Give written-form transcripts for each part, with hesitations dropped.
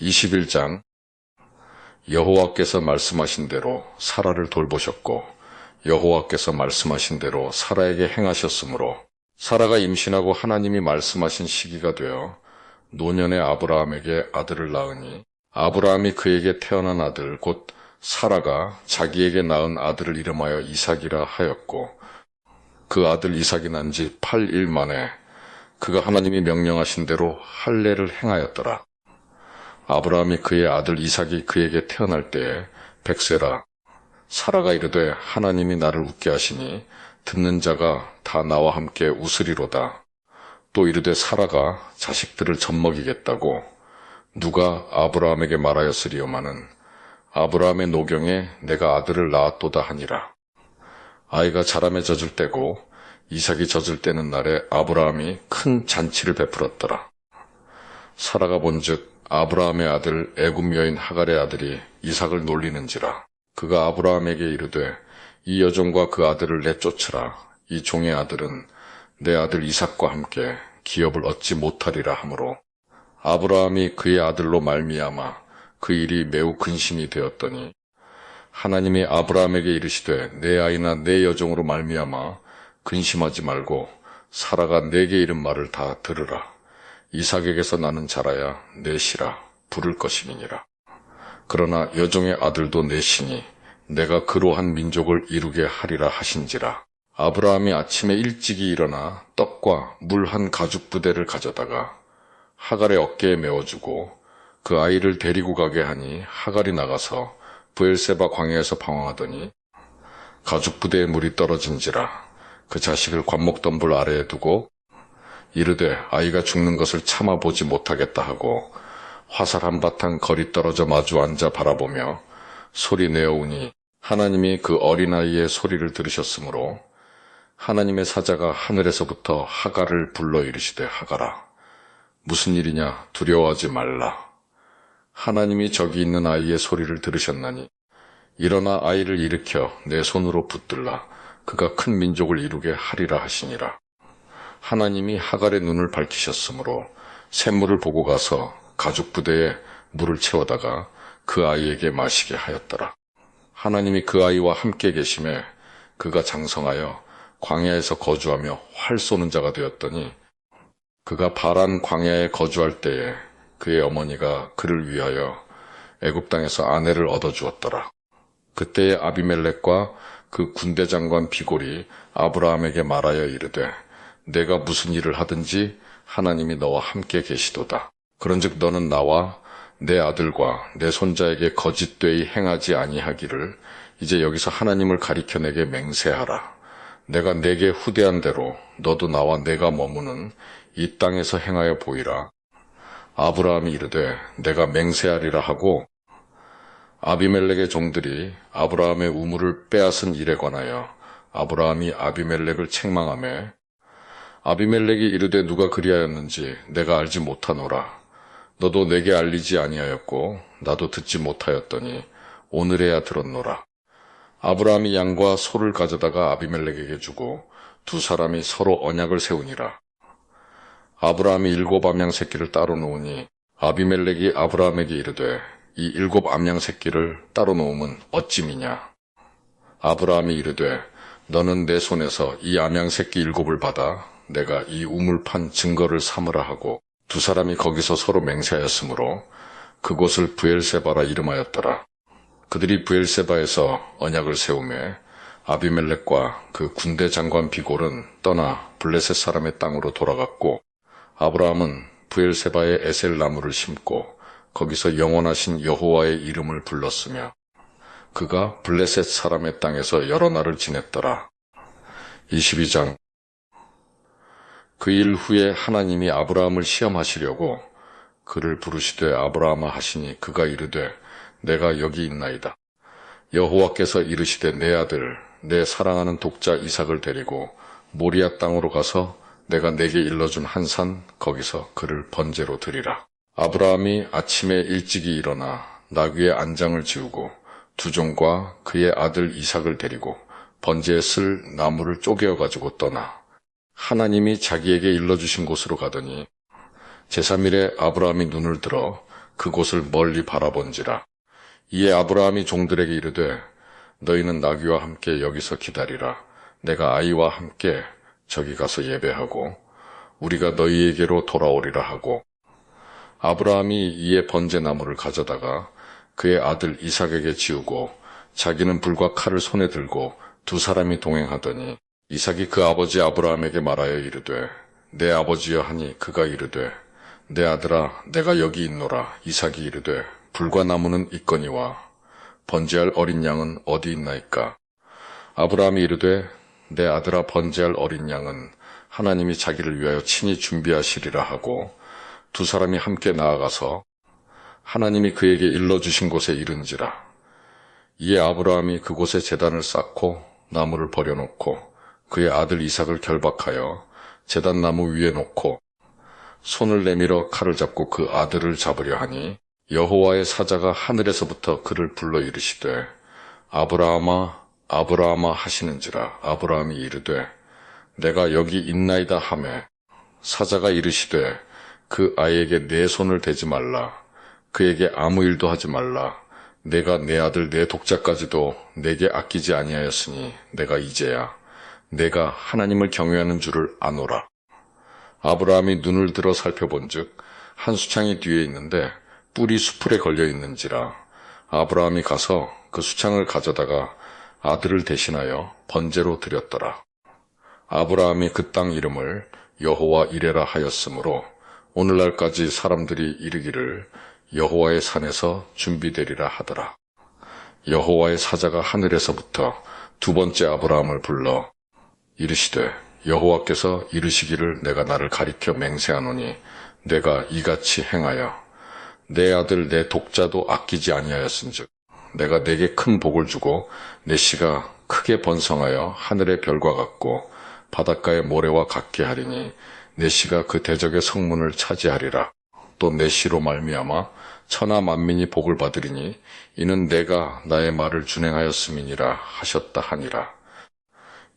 21장. 여호와께서 말씀하신 대로 사라를 돌보셨고 여호와께서 말씀하신 대로 사라에게 행하셨으므로 사라가 임신하고 하나님이 말씀하신 시기가 되어 노년의 아브라함에게 아들을 낳으니 아브라함이 그에게 태어난 아들 곧 사라가 자기에게 낳은 아들을 이름하여 이삭이라 하였고 그 아들 이삭이 난 지 8일 만에 그가 하나님이 명령하신 대로 할례를 행하였더라. 아브라함이 그의 아들 이삭이 그에게 태어날 때에 100세라. 사라가 이르되 하나님이 나를 웃게 하시니 듣는 자가 다 나와 함께 웃으리로다. 또 이르되 사라가 자식들을 젖먹이겠다고 누가 아브라함에게 말하였으리요마는 아브라함의 노경에 내가 아들을 낳았도다 하니라. 아이가 자람에 젖을 때고 이삭이 젖을 때는 날에 아브라함이 큰 잔치를 베풀었더라. 사라가 본즉 아브라함의 아들 애굽 여인 하갈의 아들이 이삭을 놀리는지라. 그가 아브라함에게 이르되 이 여종과 그 아들을 내쫓으라. 이 종의 아들은 내 아들 이삭과 함께 기업을 얻지 못하리라 하므로 아브라함이 그의 아들로 말미암아 그 일이 매우 근심이 되었더니 하나님이 아브라함에게 이르시되 내 아이나 내 여종으로 말미암아 근심하지 말고 사라가 내게 이른 말을 다 들으라. 이삭에게서 나는 자라야 내 시라 부를 것임이니라. 그러나 여종의 아들도 내 시니 내가 그로 한 민족을 이루게 하리라 하신지라. 아브라함이 아침에 일찍이 일어나 떡과 물 한 가죽 부대를 가져다가 하갈의 어깨에 메어주고 그 아이를 데리고 가게 하니 하갈이 나가서 브엘세바 광야에서 방황하더니 가죽 부대에 물이 떨어진지라. 그 자식을 관목덤불 아래에 두고 이르되 아이가 죽는 것을 참아보지 못하겠다 하고 화살 한바탕 거리 떨어져 마주 앉아 바라보며 소리 내어우니 하나님이 그 어린아이의 소리를 들으셨으므로 하나님의 사자가 하늘에서부터 하갈을 불러 이르시되 하갈아 무슨 일이냐 두려워하지 말라. 하나님이 저기 있는 아이의 소리를 들으셨나니 일어나 아이를 일으켜 내 손으로 붙들라. 그가 큰 민족을 이루게 하리라 하시니라. 하나님이 하갈의 눈을 밝히셨으므로 샘물을 보고 가서 가죽 부대에 물을 채워다가 그 아이에게 마시게 하였더라. 하나님이 그 아이와 함께 계심에 그가 장성하여 광야에서 거주하며 활 쏘는 자가 되었더니 그가 바란 광야에 거주할 때에 그의 어머니가 그를 위하여 애굽 땅에서 아내를 얻어주었더라. 그때에 아비멜렉과 그 군대 장관 비골이 아브라함에게 말하여 이르되 내가 무슨 일을 하든지 하나님이 너와 함께 계시도다. 그런즉 너는 나와 내 아들과 내 손자에게 거짓되이 행하지 아니하기를 이제 여기서 하나님을 가리켜 내게 맹세하라. 내가 내게 후대한 대로 너도 나와 내가 머무는 이 땅에서 행하여 보이라. 아브라함이 이르되 내가 맹세하리라 하고 아비멜렉의 종들이 아브라함의 우물을 빼앗은 일에 관하여 아브라함이 아비멜렉을 책망하며 아비멜렉이 이르되 누가 그리하였는지 내가 알지 못하노라. 너도 내게 알리지 아니하였고 나도 듣지 못하였더니 오늘에야 들었노라. 아브라함이 양과 소를 가져다가 아비멜렉에게 주고 두 사람이 서로 언약을 세우니라. 아브라함이 7 암양 새끼를 따로 놓으니 아비멜렉이 아브라함에게 이르되 이 7 암양 새끼를 따로 놓음은 어찌미냐. 아브라함이 이르되 너는 내 손에서 이 암양 새끼 7을 받아 내가 이 우물판 증거를 삼으라 하고 두 사람이 거기서 서로 맹세하였으므로 그곳을 브엘세바라 이름하였더라. 그들이 브엘세바에서 언약을 세우매 아비멜렉과 그 군대 장관 비골은 떠나 블레셋 사람의 땅으로 돌아갔고 아브라함은 브엘세바에 에셀 나무를 심고 거기서 영원하신 여호와의 이름을 불렀으며 그가 블레셋 사람의 땅에서 여러 날을 지냈더라. 22장. 그 일 후에 하나님이 아브라함을 시험하시려고 그를 부르시되 아브라함아 하시니 그가 이르되 내가 여기 있나이다. 여호와께서 이르시되 내 아들 내 사랑하는 독자 이삭을 데리고 모리아 땅으로 가서 내가 내게 일러준 한 산 거기서 그를 번제로 드리라. 아브라함이 아침에 일찍이 일어나 나귀의 안장을 지우고 두 종과 그의 아들 이삭을 데리고 번제에 쓸 나무를 쪼개어 가지고 떠나 하나님이 자기에게 일러주신 곳으로 가더니 제3일에 아브라함이 눈을 들어 그곳을 멀리 바라본지라. 이에 아브라함이 종들에게 이르되 너희는 나귀와 함께 여기서 기다리라. 내가 아이와 함께 저기 가서 예배하고 우리가 너희에게로 돌아오리라 하고, 아브라함이 이에 번제나무를 가져다가 그의 아들 이삭에게 지우고 자기는 불과 칼을 손에 들고 두 사람이 동행하더니, 이삭이 그 아버지 아브라함에게 말하여 이르되 내 아버지여 하니 그가 이르되 내 아들아 내가 여기 있노라. 이삭이 이르되 불과 나무는 있거니와 번제할 어린 양은 어디 있나이까. 아브라함이 이르되 내 아들아 번제할 어린 양은 하나님이 자기를 위하여 친히 준비하시리라 하고, 두 사람이 함께 나아가서 하나님이 그에게 일러주신 곳에 이른지라. 이에 아브라함이 그곳에 제단을 쌓고 나무를 버려놓고 그의 아들 이삭을 결박하여 제단 나무 위에 놓고 손을 내밀어 칼을 잡고 그 아들을 잡으려 하니, 여호와의 사자가 하늘에서부터 그를 불러 이르시되 아브라함아 아브라함아 하시는지라. 아브라함이 이르되 내가 여기 있나이다 하매, 사자가 이르시되 그 아이에게 내 손을 대지 말라. 그에게 아무 일도 하지 말라. 내가 내 아들 내 독자까지도 내게 아끼지 아니하였으니 내가 이제야 내가 하나님을 경외하는 줄을 아노라. 아브라함이 눈을 들어 살펴본즉 한 수창이 뒤에 있는데 뿔이 수풀에 걸려 있는지라. 아브라함이 가서 그 수창을 가져다가 아들을 대신하여 번제로 드렸더라. 아브라함이 그 땅 이름을 여호와 이레라 하였으므로 오늘날까지 사람들이 이르기를 여호와의 산에서 준비되리라 하더라. 여호와의 사자가 하늘에서부터 두 번째 아브라함을 불러 이르시되 여호와께서 이르시기를 내가 나를 가리켜 맹세하노니 내가 이같이 행하여 내 아들 내 독자도 아끼지 아니하였은즉 내가 내게 큰 복을 주고 내 씨가 크게 번성하여 하늘의 별과 같고 바닷가의 모래와 같게 하리니 내 씨가 그 대적의 성문을 차지하리라. 또 내 씨로 말미암아 천하 만민이 복을 받으리니 이는 내가 나의 말을 준행하였음이니라 하셨다 하니라.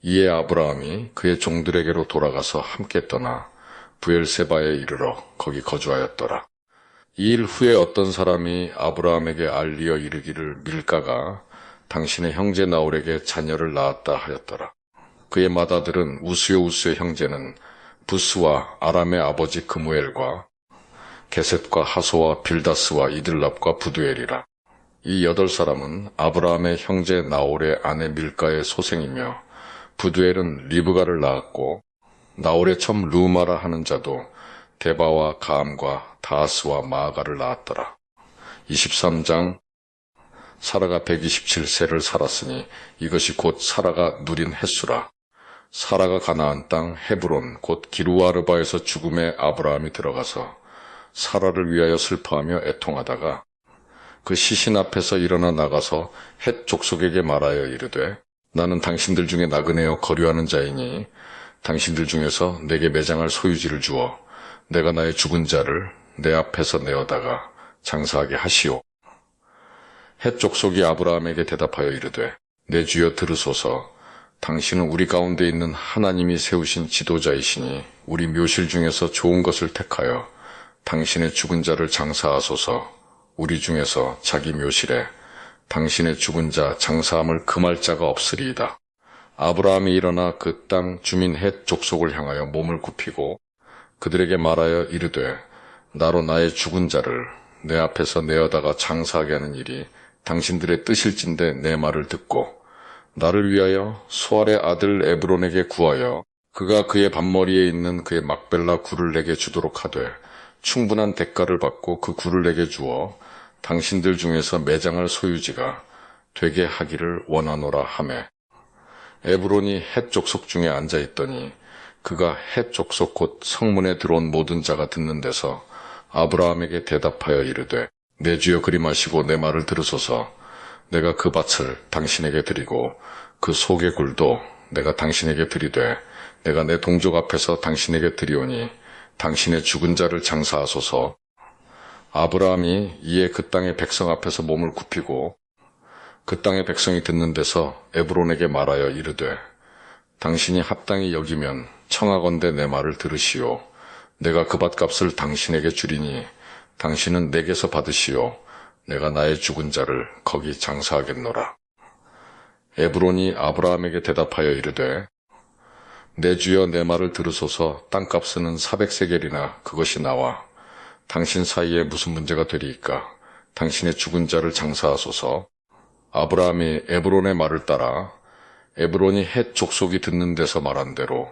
이에 아브라함이 그의 종들에게로 돌아가서 함께 떠나 브엘세바에 이르러 거기 거주하였더라. 이 일 후에 어떤 사람이 아브라함에게 알리어 이르기를 밀가가 당신의 형제 나홀에게 자녀를 낳았다 하였더라. 그의 맏아들은 우스요 우스의 형제는 부스와 아람의 아버지 그무엘과 게셋과 하소와 빌다스와 이들랍과 부두엘이라. 이 8사람은 아브라함의 형제 나홀의 아내 밀가의 소생이며, 부두엘은 리브가를 낳았고 나홀의 첨 루마라 하는 자도 데바와 가암과 다하스와 마아가를 낳았더라. 23장. 사라가 127세를 살았으니 이것이 곧 사라가 누린 햇수라. 사라가 가나안 땅 헤브론 곧 기루아르바에서 죽음에 아브라함이 들어가서 사라를 위하여 슬퍼하며 애통하다가 그 시신 앞에서 일어나 나가서 헷 족속에게 말하여 이르되 나는 당신들 중에 나그네여 거류하는 자이니 당신들 중에서 내게 매장할 소유지를 주어 내가 나의 죽은 자를 내 앞에서 내어다가 장사하게 하시오. 헷 족속이 아브라함에게 대답하여 이르되 내 주여 들으소서. 당신은 우리 가운데 있는 하나님이 세우신 지도자이시니 우리 묘실 중에서 좋은 것을 택하여 당신의 죽은 자를 장사하소서. 우리 중에서 자기 묘실에 당신의 죽은 자 장사함을 금할 자가 없으리이다. 아브라함이 일어나 그 땅 주민 헷 족속을 향하여 몸을 굽히고 그들에게 말하여 이르되 나로 나의 죽은 자를 내 앞에서 내어다가 장사하게 하는 일이 당신들의 뜻일진데 내 말을 듣고 나를 위하여 소알의 아들 에브론에게 구하여 그가 그의 밭머리에 있는 그의 막벨라 굴을 내게 주도록 하되 충분한 대가를 받고 그 굴을 내게 주어 당신들 중에서 매장할 소유지가 되게 하기를 원하노라 하매, 에브론이 헷 족속 중에 앉아있더니 그가 헷 족속 곧 성문에 들어온 모든 자가 듣는 데서 아브라함에게 대답하여 이르되 내 주여 그리마시고 내 말을 들으소서. 내가 그 밭을 당신에게 드리고 그 속의 굴도 내가 당신에게 드리되 내가 내 동족 앞에서 당신에게 드리오니 당신의 죽은 자를 장사하소서. 아브라함이 이에 그 땅의 백성 앞에서 몸을 굽히고 그 땅의 백성이 듣는 데서 에브론에게 말하여 이르되 당신이 합당히 여기면 청하건대 내 말을 들으시오. 내가 그 밭값을 당신에게 주리니 당신은 내게서 받으시오. 내가 나의 죽은 자를 거기 장사하겠노라. 에브론이 아브라함에게 대답하여 이르되 내 주여 내 말을 들으소서. 땅값은 400세겔이나 그것이 나와 당신 사이에 무슨 문제가 되리이까. 당신의 죽은 자를 장사하소서. 아브라함이 에브론의 말을 따라 에브론이 헷 족속이 듣는 데서 말한 대로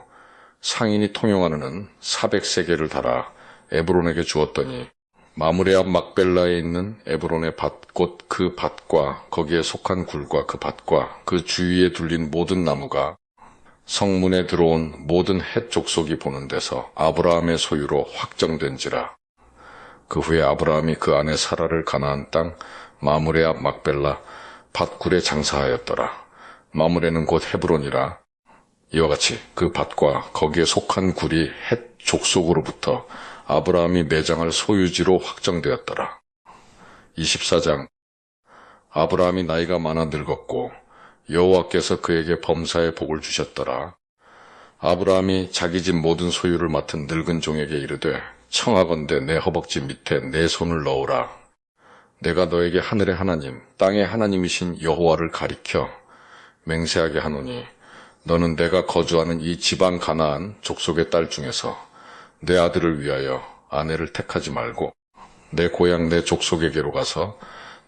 상인이 통용하는 은 400세겔을 달아 에브론에게 주었더니 마므레 앞 막벨라에 있는 에브론의 밭 곧 그 밭과 거기에 속한 굴과 그 밭과 그 주위에 둘린 모든 나무가 성문에 들어온 모든 헷 족속이 보는 데서 아브라함의 소유로 확정된지라. 그 후에 아브라함이 그 아내 사라를 가나안 땅 마므레 앞 막벨라 밭굴에 장사하였더라. 마므레는 곧 헤브론이라. 이와 같이 그 밭과 거기에 속한 굴이 헷 족속으로부터 아브라함이 매장할 소유지로 확정되었더라. 24장. 아브라함이 나이가 많아 늙었고 여호와께서 그에게 범사의 복을 주셨더라. 아브라함이 자기 집 모든 소유를 맡은 늙은 종에게 이르되 청하건대 내 허벅지 밑에 내 손을 넣으라. 내가 너에게 하늘의 하나님 땅의 하나님이신 여호와를 가리켜 맹세하게 하노니 너는 내가 거주하는 이 지방 가나안 족속의 딸 중에서 내 아들을 위하여 아내를 택하지 말고 내 고향 내 족속에게로 가서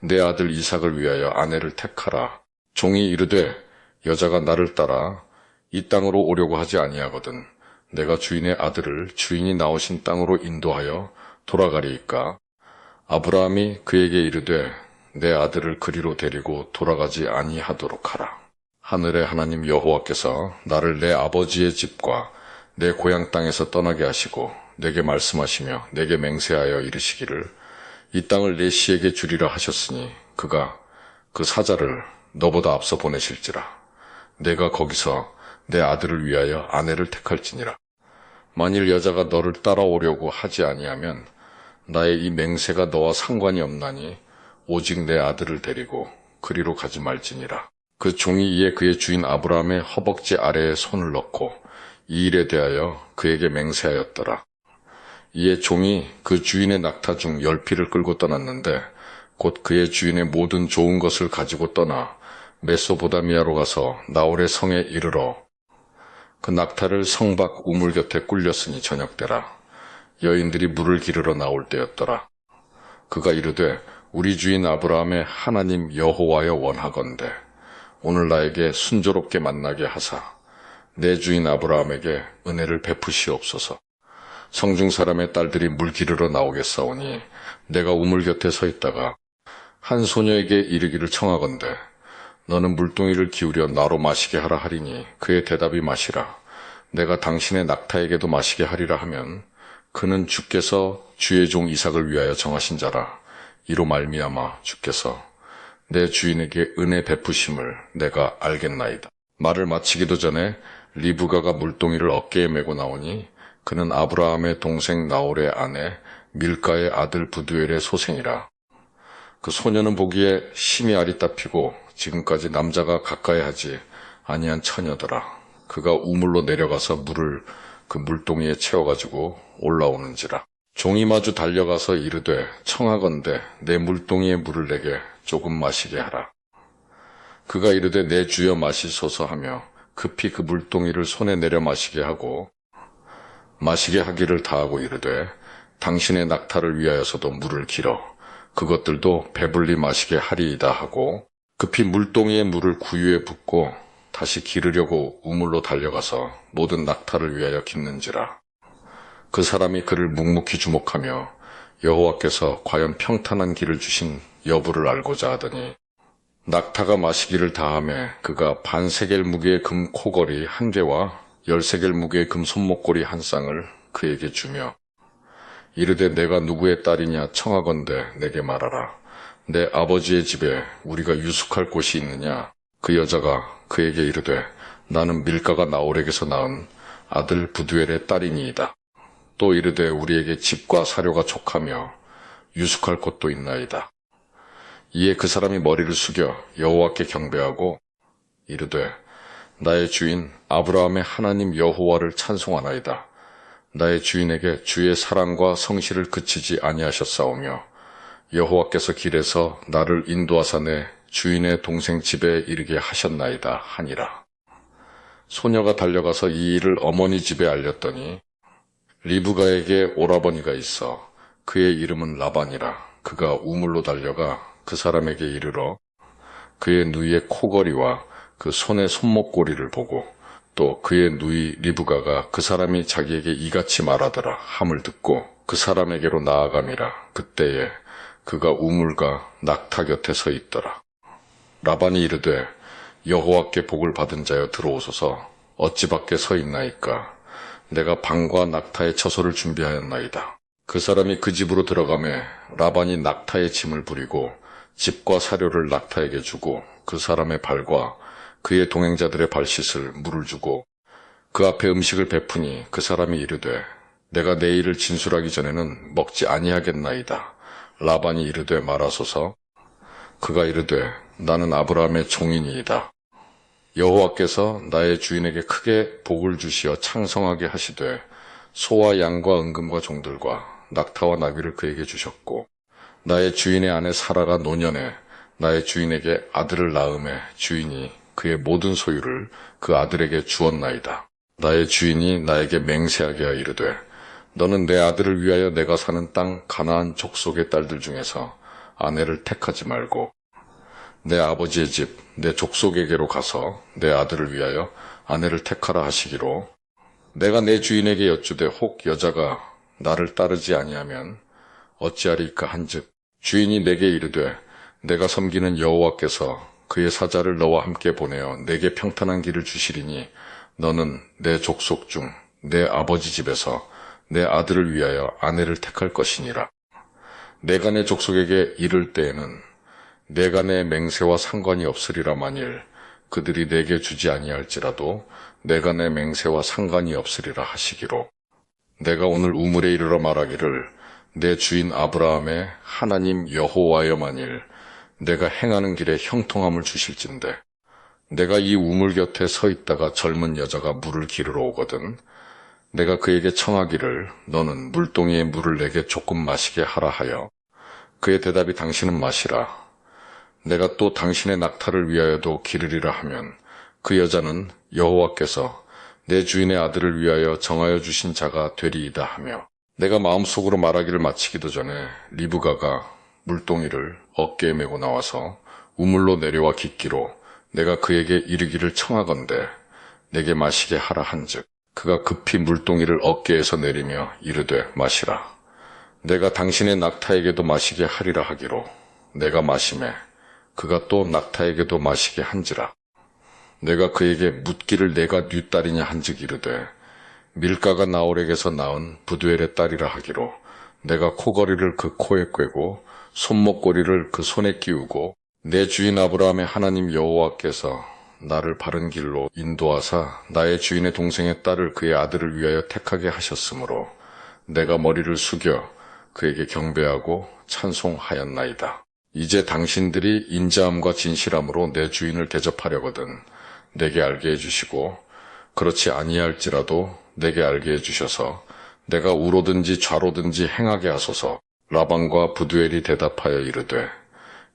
내 아들 이삭을 위하여 아내를 택하라. 종이 이르되 여자가 나를 따라 이 땅으로 오려고 하지 아니하거든 내가 주인의 아들을 주인이 나오신 땅으로 인도하여 돌아가리이까. 아브라함이 그에게 이르되 내 아들을 그리로 데리고 돌아가지 아니하도록 하라. 하늘의 하나님 여호와께서 나를 내 아버지의 집과 내 고향 땅에서 떠나게 하시고 내게 말씀하시며 내게 맹세하여 이르시기를 이 땅을 내 씨에게 주리라 하셨으니 그가 그 사자를 너보다 앞서 보내실지라. 내가 거기서 내 아들을 위하여 아내를 택할지니라. 만일 여자가 너를 따라오려고 하지 아니하면 나의 이 맹세가 너와 상관이 없나니 오직 내 아들을 데리고 그리로 가지 말지니라. 그 종이 이에 그의 주인 아브라함의 허벅지 아래에 손을 넣고 이 일에 대하여 그에게 맹세하였더라. 이에 종이 그 주인의 낙타 중 10匹를 끌고 떠났는데 곧 그의 주인의 모든 좋은 것을 가지고 떠나 메소보다미아로 가서 나홀의 성에 이르러 그 낙타를 성 밖 우물 곁에 꿀렸으니 저녁때라. 여인들이 물을 기르러 나올 때였더라. 그가 이르되 우리 주인 아브라함의 하나님 여호와여 원하건대 오늘 나에게 순조롭게 만나게 하사 내 주인 아브라함에게 은혜를 베푸시옵소서. 성중 사람의 딸들이 물 기르러 나오겠사오니 내가 우물 곁에 서 있다가 한 소녀에게 이르기를 청하건대 너는 물동이를 기울여 나로 마시게 하라 하리니 그의 대답이 마시라. 내가 당신의 낙타에게도 마시게 하리라 하면 그는 주께서 주의 종 이삭을 위하여 정하신 자라. 이로 말미암아 주께서 내 주인에게 은혜 베푸심을 내가 알겠나이다. 말을 마치기도 전에 리브가가 물동이를 어깨에 메고 나오니 그는 아브라함의 동생 나홀의 아내 밀가의 아들 부두엘의 소생이라. 그 소녀는 보기에 심히 아리따피고 지금까지 남자가 가까이 하지 아니한 처녀더라. 그가 우물로 내려가서 물을 그 물동이에 채워가지고 올라오는지라. 종이 마주 달려가서 이르되 청하건대 내 물동이의 물을 내게 조금 마시게 하라. 그가 이르되 내 주여 마시소서 하며 급히 그 물동이를 손에 내려 마시게 하고 마시게 하기를 다하고 이르되 당신의 낙타를 위하여서도 물을 길어 그것들도 배불리 마시게 하리이다 하고 급히 물동이의 물을 구유에 붓고 다시 기르려고 우물로 달려가서 모든 낙타를 위하여 깃는지라. 그 사람이 그를 묵묵히 주목하며 여호와께서 과연 평탄한 길을 주신 여부를 알고자 하더니 낙타가 마시기를 다하매 그가 반세겔 무게의 금 코걸이 한 개와 10세겔 무게의 금 손목걸이 한 쌍을 그에게 주며 이르되 내가 누구의 딸이냐 청하건대 내게 말하라. 내 아버지의 집에 우리가 유숙할 곳이 있느냐. 그 여자가 그에게 이르되 나는 밀가가 나홀에게서 낳은 아들 부두엘의 딸이니이다. 또 이르되 우리에게 집과 사료가 족하며 유숙할 곳도 있나이다. 이에 그 사람이 머리를 숙여 여호와께 경배하고 이르되 나의 주인 아브라함의 하나님 여호와를 찬송하나이다. 나의 주인에게 주의 사랑과 성실을 그치지 아니하셨사오며 여호와께서 길에서 나를 인도하사 내 주인의 동생 집에 이르게 하셨나이다 하니라. 소녀가 달려가서 이 일을 어머니 집에 알렸더니 리브가에게 오라버니가 있어 그의 이름은 라반이라. 그가 우물로 달려가 그 사람에게 이르러 그의 누이의 코걸이와 그 손의 손목고리를 보고 또 그의 누이 리브가가 그 사람이 자기에게 이같이 말하더라 함을 듣고 그 사람에게로 나아감이라. 그때에 그가 우물과 낙타 곁에 서 있더라. 라반이 이르되 여호와께 복을 받은 자여 들어오소서. 어찌 밖에 서 있나이까. 내가 방과 낙타의 처소를 준비하였나이다. 그 사람이 그 집으로 들어가매 라반이 낙타의 짐을 부리고 집과 사료를 낙타에게 주고 그 사람의 발과 그의 동행자들의 발씻을 물을 주고 그 앞에 음식을 베푸니 그 사람이 이르되 내가 내 일을 진술하기 전에는 먹지 아니하겠나이다. 라반이 이르되 말하소서. 그가 이르되 나는 아브라함의 종이니이다. 여호와께서 나의 주인에게 크게 복을 주시어 창성하게 하시되 소와 양과 은금과 종들과 낙타와 나귀를 그에게 주셨고 나의 주인의 아내 사라가 노년에 나의 주인에게 아들을 낳음에 주인이 그의 모든 소유를 그 아들에게 주었나이다. 나의 주인이 나에게 맹세하게 하여 이르되 너는 내 아들을 위하여 내가 사는 땅 가나안 족속의 딸들 중에서 아내를 택하지 말고 내 아버지의 집, 내 족속에게로 가서 내 아들을 위하여 아내를 택하라 하시기로 내가 내 주인에게 여쭈되 혹 여자가 나를 따르지 아니하면 어찌하리까 한즉 주인이 내게 이르되 내가 섬기는 여호와께서 그의 사자를 너와 함께 보내어 내게 평탄한 길을 주시리니 너는 내 족속 중 내 아버지 집에서 내 아들을 위하여 아내를 택할 것이니라. 내가 내 족속에게 이를 때에는 내가 내 맹세와 상관이 없으리라. 만일 그들이 내게 주지 아니할지라도 내가 내 맹세와 상관이 없으리라 하시기로 내가 오늘 우물에 이르러 말하기를 내 주인 아브라함의 하나님 여호와여 만일 내가 행하는 길에 형통함을 주실진데 내가 이 우물 곁에 서 있다가 젊은 여자가 물을 기르러 오거든 내가 그에게 청하기를 너는 물동이의 물을 내게 조금 마시게 하라 하여 그의 대답이 당신은 마시라. 내가 또 당신의 낙타를 위하여도 기르리라 하면 그 여자는 여호와께서 내 주인의 아들을 위하여 정하여 주신 자가 되리이다 하며 내가 마음속으로 말하기를 마치기도 전에 리브가가 물동이를 어깨에 메고 나와서 우물로 내려와 깃기로 내가 그에게 이르기를 청하건대 내게 마시게 하라 한즉 그가 급히 물동이를 어깨에서 내리며 이르되 마시라. 내가 당신의 낙타에게도 마시게 하리라 하기로 내가 마시매 그가 또 낙타에게도 마시게 한지라. 내가 그에게 묻기를 내가 네 딸이냐 한즉 이르되 밀가가 나홀에게서 낳은 부두엘의 딸이라 하기로 내가 코걸이를 그 코에 꿰고 손목고리를 그 손에 끼우고 내 주인 아브라함의 하나님 여호와께서 나를 바른 길로 인도하사 나의 주인의 동생의 딸을 그의 아들을 위하여 택하게 하셨으므로 내가 머리를 숙여 그에게 경배하고 찬송하였나이다. 이제 당신들이 인자함과 진실함으로 내 주인을 대접하려거든 내게 알게 해주시고 그렇지 아니할지라도 내게 알게 해주셔서 내가 우로든지 좌로든지 행하게 하소서. 라반과 부두엘이 대답하여 이르되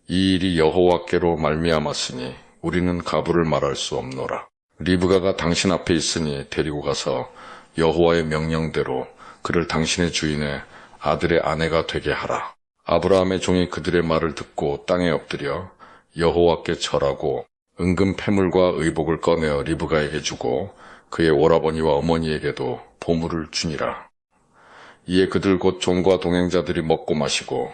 이 일이 여호와께로 말미암았으니 우리는 가부를 말할 수 없노라. 리브가가 당신 앞에 있으니 데리고 가서 여호와의 명령대로 그를 당신의 주인의 아들의 아내가 되게 하라. 아브라함의 종이 그들의 말을 듣고 땅에 엎드려 여호와께 절하고 은금 패물과 의복을 꺼내어 리브가에게 주고 그의 오라버니와 어머니에게도 보물을 주니라. 이에 그들 곧 종과 동행자들이 먹고 마시고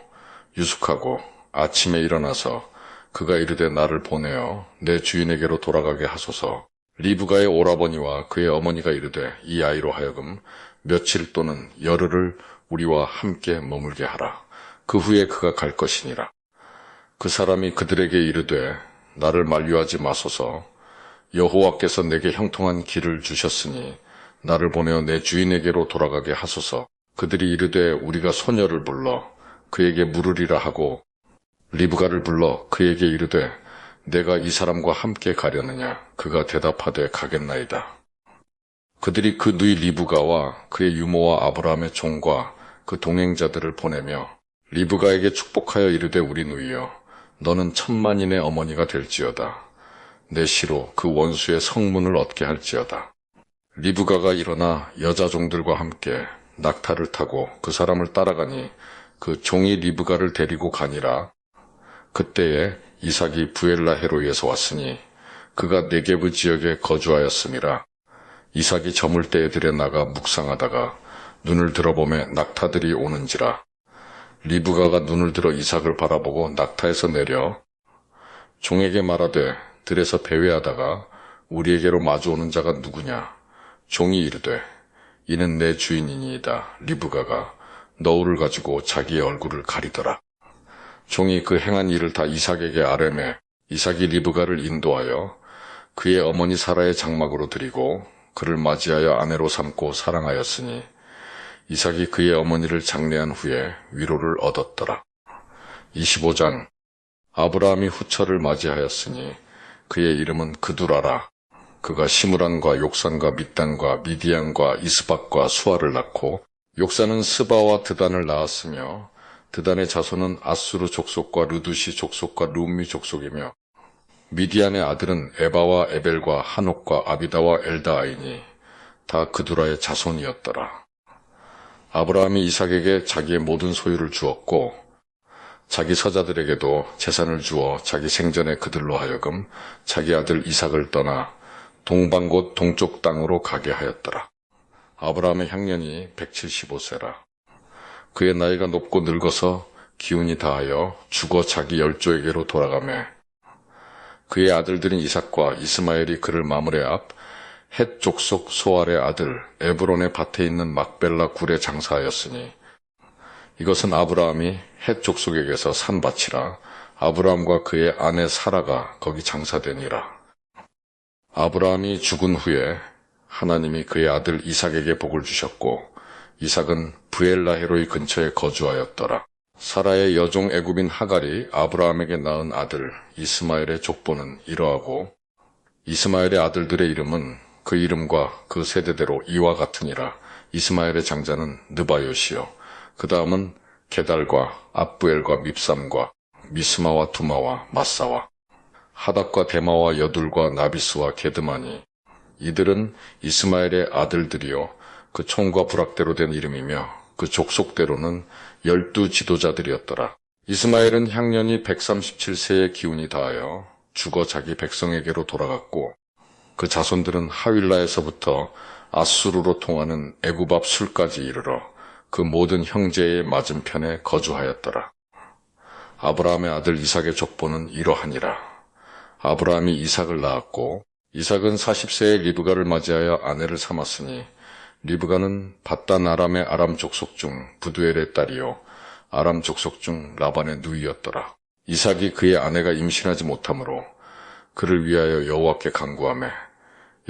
유숙하고 아침에 일어나서 그가 이르되 나를 보내어 내 주인에게로 돌아가게 하소서. 리브가의 오라버니와 그의 어머니가 이르되 이 아이로 하여금 며칠 또는 열흘을 우리와 함께 머물게 하라. 그 후에 그가 갈 것이니라. 그 사람이 그들에게 이르되 나를 만류하지 마소서. 여호와께서 내게 형통한 길을 주셨으니 나를 보내어 내 주인에게로 돌아가게 하소서. 그들이 이르되 우리가 소녀를 불러 그에게 물으리라 하고 리브가를 불러 그에게 이르되 내가 이 사람과 함께 가려느냐. 그가 대답하되 가겠나이다. 그들이 그 누이 리브가와 그의 유모와 아브라함의 종과 그 동행자들을 보내며 리브가에게 축복하여 이르되 우리 누이여 너는 천만인의 어머니가 될지어다. 내 시로 그 원수의 성문을 얻게 할지어다. 리브가가 일어나 여자 종들과 함께 낙타를 타고 그 사람을 따라가니 그 종이 리브가를 데리고 가니라. 그때에 이삭이 부엘라헤로이에서 왔으니 그가 네게브 지역에 거주하였음이라. 이삭이 저물 때에 들에 나가 묵상하다가 눈을 들어보매 낙타들이 오는지라. 리브가가 눈을 들어 이삭을 바라보고 낙타에서 내려 종에게 말하되 들에서 배회하다가 우리에게로 마주오는 자가 누구냐. 종이 이르되 이는 내 주인이니이다. 리브가가 너울을 가지고 자기의 얼굴을 가리더라. 종이 그 행한 일을 다 이삭에게 아뢰매 이삭이 리브가를 인도하여 그의 어머니 사라의 장막으로 드리고 그를 맞이하여 아내로 삼고 사랑하였으니 이삭이 그의 어머니를 장례한 후에 위로를 얻었더라. 25장 아브라함이 후처를 맞이하였으니 그의 이름은 그두라라. 그가 시므란과 욕산과 밑단과 미디안과 이스박과 수아를 낳고 욕산은 스바와 드단을 낳았으며 드단의 자손은 아수르 족속과 르두시 족속과 룸미 족속이며 미디안의 아들은 에바와 에벨과 한옥과 아비다와 엘다아이니 다 그두라의 자손이었더라. 아브라함이 이삭에게 자기의 모든 소유를 주었고 자기 서자들에게도 재산을 주어 자기 생전에 그들로 하여금 자기 아들 이삭을 떠나 동방 곧 동쪽 땅으로 가게 하였더라. 아브라함의 향년이 175세라. 그의 나이가 높고 늙어서 기운이 다하여 죽어 자기 열조에게로 돌아가매 그의 아들들인 이삭과 이스마엘이 그를 마므레 앞 헷 족속 소알의 아들 에브론의 밭에 있는 막벨라 굴에 장사하였으니 이것은 아브라함이 헷 족속에게서 산 밭이라. 아브라함과 그의 아내 사라가 거기 장사되니라. 아브라함이 죽은 후에 하나님이 그의 아들 이삭에게 복을 주셨고 이삭은 부엘라헤로이 근처에 거주하였더라. 사라의 여종 애굽인 하갈이 아브라함에게 낳은 아들 이스마엘의 족보는 이러하고 이스마엘의 아들들의 이름은 그 이름과 그 세대대로 이와 같으니라. 이스마엘의 장자는 느바요시요 그 다음은 게달과 압부엘과 밉삼과 미스마와 두마와 마사와 하닥과 데마와 여둘과 나비스와 게드마니 이들은 이스마엘의 아들들이요 그 총과 부락대로 된 이름이며 그 족속대로는 12 지도자들이었더라. 이스마엘은 향년이 137세의 기운이 다하여 죽어 자기 백성에게로 돌아갔고 그 자손들은 하윌라에서부터 아수르로 통하는 애굽 앞 술까지 이르러 그 모든 형제의 맞은편에 거주하였더라. 아브라함의 아들 이삭의 족보는 이러하니라. 아브라함이 이삭을 낳았고 이삭은 40세에 리브가를 맞이하여 아내를 삼았으니 리브가는 밧단 아람의 아람 족속 중 부두엘의 딸이요 아람 족속 중 라반의 누이였더라. 이삭이 그의 아내가 임신하지 못하므로 그를 위하여 여호와께 간구하매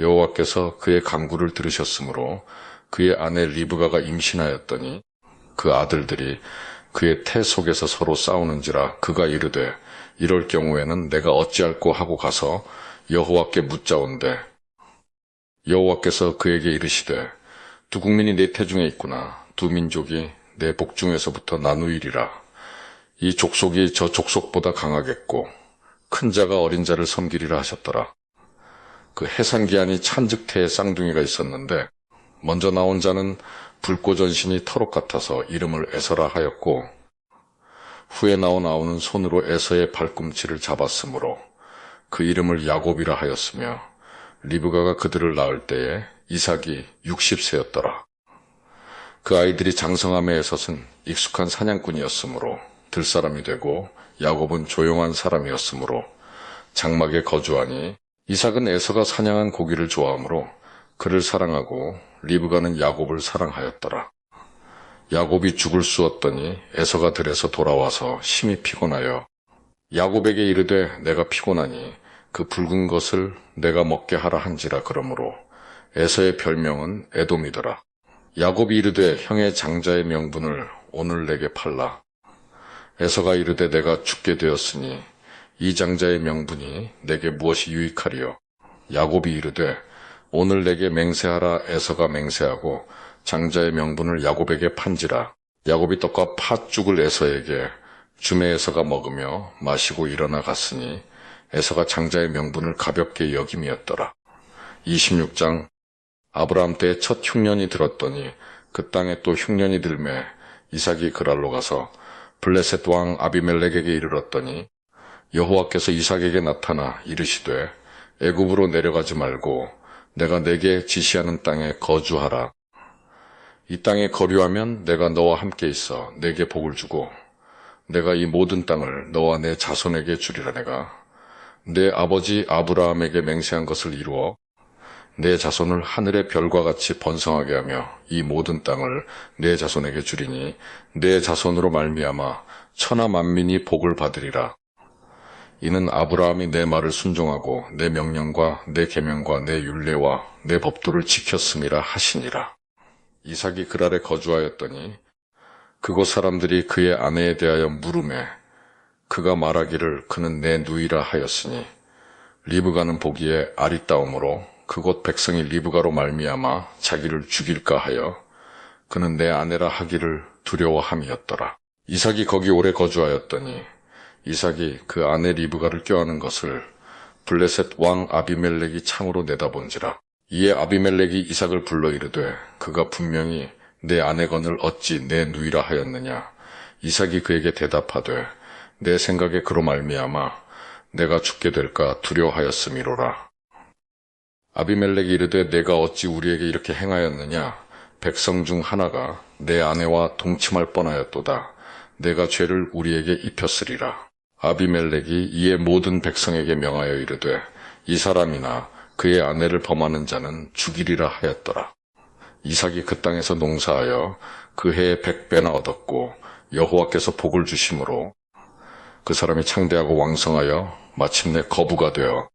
여호와께서 그의 간구를 들으셨으므로 그의 아내 리브가가 임신하였더니 그 아들들이 그의 태 속에서 서로 싸우는지라. 그가 이르되 이럴 경우에는 내가 어찌할꼬 하고 가서 여호와께 묻자온대 여호와께서 그에게 이르시되 두 국민이 내 태중에 있구나. 두 민족이 내 복중에서부터 나누이리라. 이 족속이 저 족속보다 강하겠고 큰 자가 어린 자를 섬기리라 하셨더라. 그 해산기한이 찬즉태에 쌍둥이가 있었는데 먼저 나온 자는 불꽃전신이 터록 같아서 이름을 에서라 하였고 후에 나온 아우는 손으로 에서의 발꿈치를 잡았으므로 그 이름을 야곱이라 하였으며 리브가가 그들을 낳을 때에 이삭이 60세였더라. 그 아이들이 장성함에 에서는 익숙한 사냥꾼이었으므로 들사람이 되고 야곱은 조용한 사람이었으므로 장막에 거주하니 이삭은 에서가 사냥한 고기를 좋아하므로 그를 사랑하고 리브가는 야곱을 사랑하였더라. 야곱이 죽을 쑤었더니 에서가 들에서 돌아와서 심히 피곤하여 야곱에게 이르되 내가 피곤하니 그 붉은 것을 내가 먹게 하라 한지라. 그러므로 에서의 별명은 에돔이더라. 야곱이 이르되 형의 장자의 명분을 오늘 내게 팔라. 에서가 이르되 내가 죽게 되었으니 이 장자의 명분이 내게 무엇이 유익하리요. 야곱이 이르되 오늘 내게 맹세하라. 에서가 맹세하고 장자의 명분을 야곱에게 판지라. 야곱이 떡과 팥죽을 에서에게 주매 에서가 먹으며 마시고 일어나 갔으니 에서가 장자의 명분을 가볍게 여김이었더라. 26장. 아브라함 때에 첫 흉년이 들었더니 그 땅에 또 흉년이 들매 이삭이 그랄로 가서 블레셋 왕 아비멜렉에게 이르렀더니 여호와께서 이삭에게 나타나 이르시되 애굽으로 내려가지 말고 내가 내게 지시하는 땅에 거주하라. 이 땅에 거류하면 내가 너와 함께 있어 내게 복을 주고 내가 이 모든 땅을 너와 내 자손에게 주리라. 내가 내 아버지 아브라함에게 맹세한 것을 이루어 내 자손을 하늘의 별과 같이 번성하게 하며 이 모든 땅을 내 자손에게 주리니 내 자손으로 말미암아 천하 만민이 복을 받으리라. 이는 아브라함이 내 말을 순종하고 내 명령과 내 계명과 내 율례와 내 법도를 지켰음이라 하시니라. 이삭이 그랄에 거주하였더니 그곳 사람들이 그의 아내에 대하여 물으매 그가 말하기를 그는 내 누이라 하였으니 리브가는 보기에 아리따움으로 그곳 백성이 리브가로 말미암아 자기를 죽일까 하여 그는 내 아내라 하기를 두려워함이었더라. 이삭이 거기 오래 거주하였더니 이삭이 그 아내 리브가를 껴안은 것을 블레셋 왕 아비멜렉이 창으로 내다본지라. 이에 아비멜렉이 이삭을 불러 이르되 그가 분명히 내 아내건을 어찌 내 누이라 하였느냐. 이삭이 그에게 대답하되 내 생각에 그로 말미암아 내가 죽게 될까 두려워하였음이로라. 아비멜렉이 이르되 내가 어찌 우리에게 이렇게 행하였느냐. 백성 중 하나가 내 아내와 동침할 뻔하였도다. 내가 죄를 우리에게 입혔으리라. 아비멜렉이 이에 모든 백성에게 명하여 이르되 이 사람이나 그의 아내를 범하는 자는 죽이리라 하였더라. 이삭이 그 땅에서 농사하여 그 해에 100배나 얻었고 여호와께서 복을 주심으로 그 사람이 창대하고 왕성하여 마침내 거부가 되어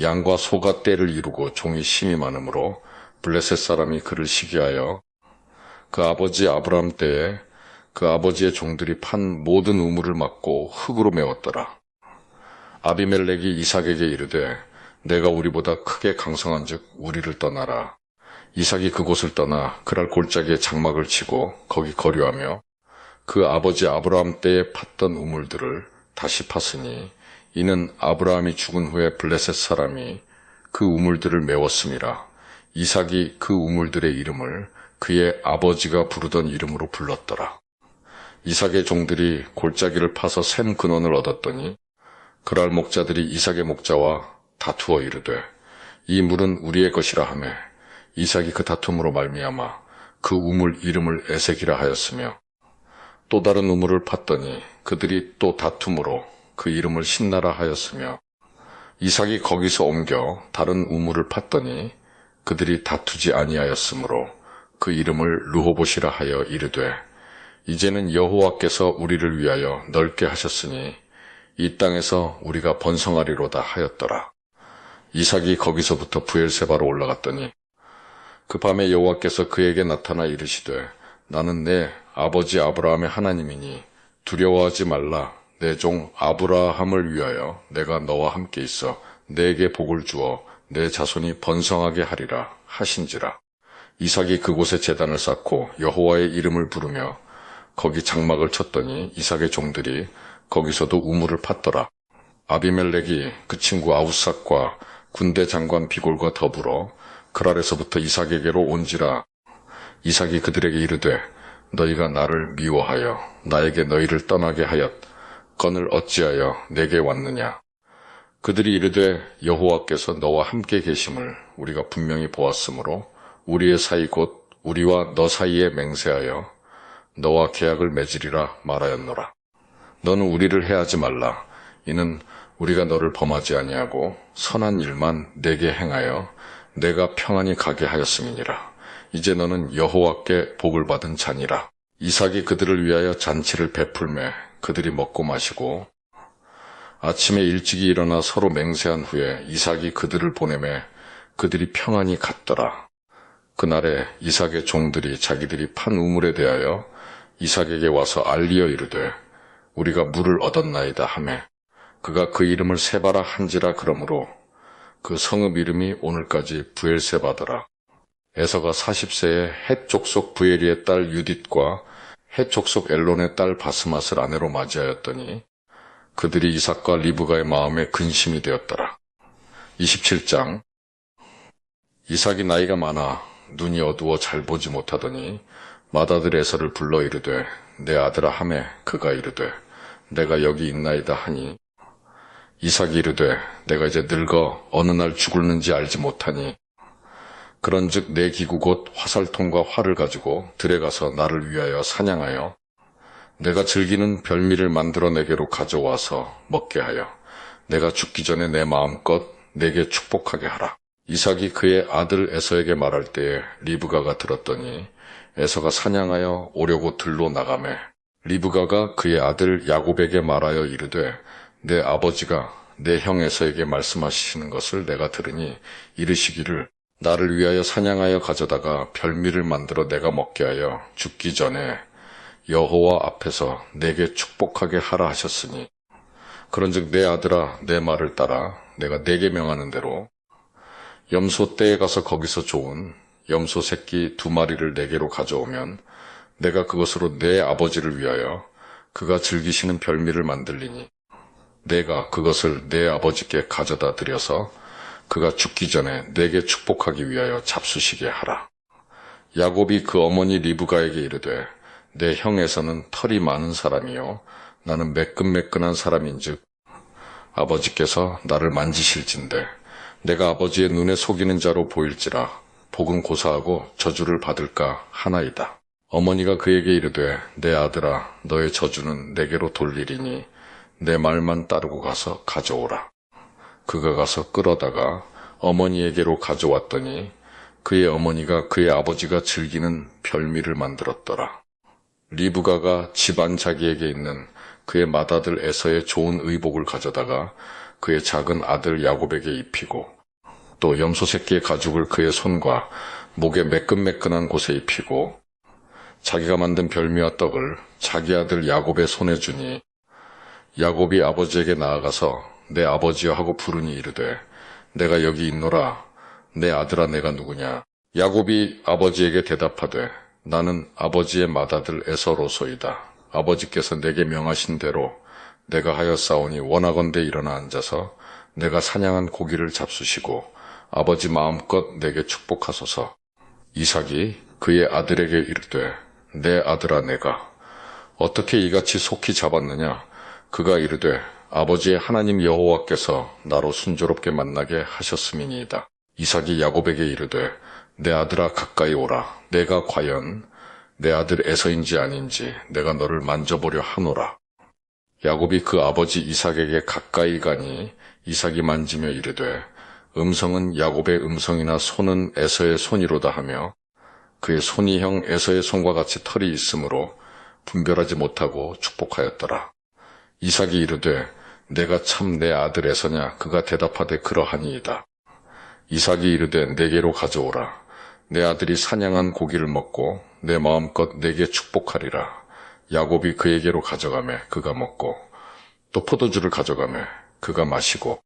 양과 소가 떼를 이루고 종이 심이 많으므로 블레셋 사람이 그를 시기하여 그 아버지 아브라함 때에 그 아버지의 종들이 판 모든 우물을 막고 흙으로 메웠더라. 아비멜렉이 이삭에게 이르되 내가 우리보다 크게 강성한즉 우리를 떠나라. 이삭이 그곳을 떠나 그랄 골짜기에 장막을 치고 거기 거류하며 그 아버지 아브라함 때에 팠던 우물들을 다시 팠으니 이는 아브라함이 죽은 후에 블레셋 사람이 그 우물들을 메웠음이라. 이삭이 그 우물들의 이름을 그의 아버지가 부르던 이름으로 불렀더라. 이삭의 종들이 골짜기를 파서 샘 근원을 얻었더니 그랄 목자들이 이삭의 목자와 다투어 이르되 이 물은 우리의 것이라 하매 이삭이 그 다툼으로 말미암아 그 우물 이름을 에색이라 하였으며 또 다른 우물을 팠더니 그들이 또 다툼으로 그 이름을 신나라 하였으며 이삭이 거기서 옮겨 다른 우물을 팠더니 그들이 다투지 아니하였으므로 그 이름을 르호봇이라 하여 이르되 이제는 여호와께서 우리를 위하여 넓게 하셨으니 이 땅에서 우리가 번성하리로다 하였더라. 이삭이 거기서부터 브엘세바로 올라갔더니 그 밤에 여호와께서 그에게 나타나 이르시되 나는 내 아버지 아브라함의 하나님이니 두려워하지 말라. 내 종 아브라함을 위하여 내가 너와 함께 있어 내게 복을 주어 내 자손이 번성하게 하리라 하신지라. 이삭이 그곳에 제단을 쌓고 여호와의 이름을 부르며 거기 장막을 쳤더니 이삭의 종들이 거기서도 우물을 팠더라. 아비멜렉이 그 친구 아우삭과 군대 장관 비골과 더불어 그랄에서부터 이삭에게로 온지라. 이삭이 그들에게 이르되 너희가 나를 미워하여 나에게 너희를 떠나게 하였건을 어찌하여 내게 왔느냐. 그들이 이르되 여호와께서 너와 함께 계심을 우리가 분명히 보았으므로 우리의 사이 곧 우리와 너 사이에 맹세하여 너와 계약을 맺으리라 말하였노라. 너는 우리를 해하지 말라. 이는 우리가 너를 범하지 아니하고 선한 일만 내게 행하여 내가 평안히 가게 하였음이니라. 이제 너는 여호와께 복을 받은 자니라. 이삭이 그들을 위하여 잔치를 베풀매 그들이 먹고 마시고 아침에 일찍이 일어나 서로 맹세한 후에 이삭이 그들을 보내매 그들이 평안히 갔더라. 그날에 이삭의 종들이 자기들이 판 우물에 대하여 이삭에게 와서 알리어 이르되 우리가 물을 얻었나이다 하매 그가 그 이름을 세바라 한지라. 그러므로 그 성읍 이름이 오늘까지 브엘세바더라. 에서가 40세에 헷 족속 브에리의 딸 유딧과 헷 족속 엘론의 딸 바스맛을 아내로 맞이하였더니 그들이 이삭과 리브가의 마음에 근심이 되었더라. 27장. 이삭이 나이가 많아 눈이 어두워 잘 보지 못하더니 맏아들 에서를 불러 이르되 내 아들아 하매 그가 이르되 내가 여기 있나이다 하니 이삭이 이르되 내가 이제 늙어 어느 날 죽을는지 알지 못하니 그런즉 내 기구 곧 화살통과 활을 가지고 들에 가서 나를 위하여 사냥하여 내가 즐기는 별미를 만들어 내게로 가져와서 먹게 하여 내가 죽기 전에 내 마음껏 내게 축복하게 하라. 이삭이 그의 아들 에서에게 말할 때에 리브가가 들었더니 에서가 사냥하여 오려고 들로 나가매 리브가가 그의 아들 야곱에게 말하여 이르되 내 아버지가 내 형 에서에게 말씀하시는 것을 내가 들으니 이르시기를 나를 위하여 사냥하여 가져다가 별미를 만들어 내가 먹게 하여 죽기 전에 여호와 앞에서 내게 축복하게 하라 하셨으니 그런즉 내 아들아 내 말을 따라 내가 내게 명하는 대로 염소 떼에 가서 거기서 좋은 염소 새끼 2마리를 내게로 가져오면 내가 그것으로 내 아버지를 위하여 그가 즐기시는 별미를 만들리니 내가 그것을 내 아버지께 가져다 드려서 그가 죽기 전에 내게 축복하기 위하여 잡수시게 하라. 야곱이 그 어머니 리브가에게 이르되 내 형에서는 털이 많은 사람이요 나는 매끈매끈한 사람인즉 아버지께서 나를 만지실진데 내가 아버지의 눈에 속이는 자로 보일지라 복은 고사하고 저주를 받을까 하나이다. 어머니가 그에게 이르되 내 아들아 너의 저주는 내게로 돌리리니 내 말만 따르고 가서 가져오라. 그가 가서 끌어다가 어머니에게로 가져왔더니 그의 어머니가 그의 아버지가 즐기는 별미를 만들었더라. 리브가가 집안 자기에게 있는 그의 맏아들 에서의 좋은 의복을 가져다가 그의 작은 아들 야곱에게 입히고 또 염소 새끼의 가죽을 그의 손과 목에 매끈매끈한 곳에 입히고 자기가 만든 별미와 떡을 자기 아들 야곱의 손에 주니 야곱이 아버지에게 나아가서 내 아버지여 하고 부르니 이르되 내가 여기 있노라. 내 아들아 내가 누구냐. 야곱이 아버지에게 대답하되 나는 아버지의 맏아들 에서로소이다. 아버지께서 내게 명하신 대로 내가 하였사오니 원하건대 일어나 앉아서 내가 사냥한 고기를 잡수시고 아버지 마음껏 내게 축복하소서. 이삭이 그의 아들에게 이르되 내 아들아 내가 어떻게 이같이 속히 잡았느냐. 그가 이르되 아버지의 하나님 여호와께서 나로 순조롭게 만나게 하셨음이니이다. 이삭이 야곱에게 이르되 내 아들아 가까이 오라. 내가 과연 내 아들 에서인지 아닌지 내가 너를 만져보려 하노라. 야곱이 그 아버지 이삭에게 가까이 가니 이삭이 만지며 이르되 음성은 야곱의 음성이나 손은 에서의 손이로다 하며 그의 손이 형 에서의 손과 같이 털이 있으므로 분별하지 못하고 축복하였더라. 이삭이 이르되 내가 참 내 아들 에서냐. 그가 대답하되 그러하니이다. 이삭이 이르되 내게로 가져오라. 내 아들이 사냥한 고기를 먹고 내 마음껏 내게 축복하리라. 야곱이 그에게로 가져가매 그가 먹고 또 포도주를 가져가매 그가 마시고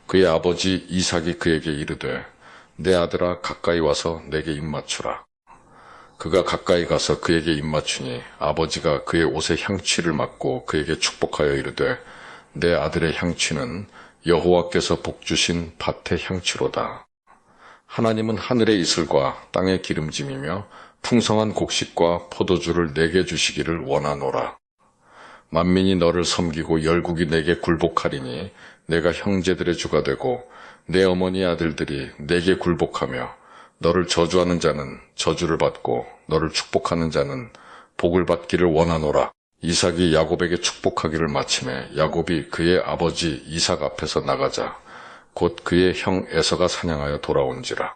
그의 아버지 이삭이 그에게 이르되 내 아들아 가까이 와서 내게 입맞추라. 그가 가까이 가서 그에게 입맞추니 아버지가 그의 옷의 향취를 맡고 그에게 축복하여 이르되 내 아들의 향취는 여호와께서 복주신 밭의 향취로다. 하나님은 하늘의 이슬과 땅의 기름짐이며 풍성한 곡식과 포도주를 내게 주시기를 원하노라. 만민이 너를 섬기고 열국이 내게 굴복하리니 내가 형제들의 주가 되고 내 어머니 아들들이 내게 굴복하며 너를 저주하는 자는 저주를 받고 너를 축복하는 자는 복을 받기를 원하노라. 이삭이 야곱에게 축복하기를 마침에 야곱이 그의 아버지 이삭 앞에서 나가자 곧 그의 형 에서가 사냥하여 돌아온지라.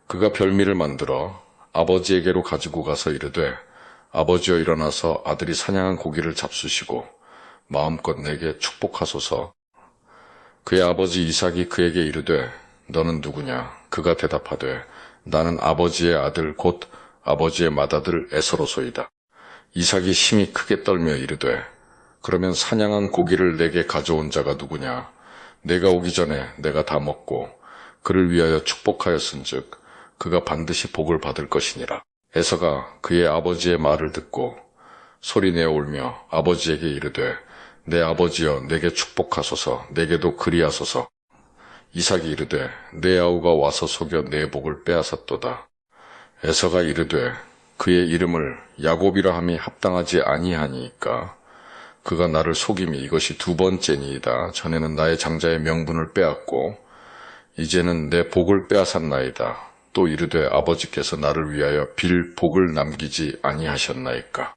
그가 별미를 만들어 아버지에게로 가지고 가서 이르되 아버지여 일어나서 아들이 사냥한 고기를 잡수시고 마음껏 내게 축복하소서. 그의 아버지 이삭이 그에게 이르되 너는 누구냐. 그가 대답하되 나는 아버지의 아들 곧 아버지의 맏아들 에서로소이다. 이삭이 심히 크게 떨며 이르되 그러면 사냥한 고기를 내게 가져온 자가 누구냐. 내가 오기 전에 내가 다 먹고 그를 위하여 축복하였은즉 그가 반드시 복을 받을 것이니라. 에서가 그의 아버지의 말을 듣고 소리내어 울며 아버지에게 이르되 내 아버지여 내게 축복하소서 내게도 그리하소서. 이삭이 이르되 내 아우가 와서 속여 내 복을 빼앗았도다. 에서가 이르되 그의 이름을 야곱이라 함이 합당하지 아니하니까 그가 나를 속임이 이것이 두 번째니이다. 전에는 나의 장자의 명분을 빼앗고 이제는 내 복을 빼앗았나이다. 또 이르되 아버지께서 나를 위하여 빌 복을 남기지 아니하셨나이까.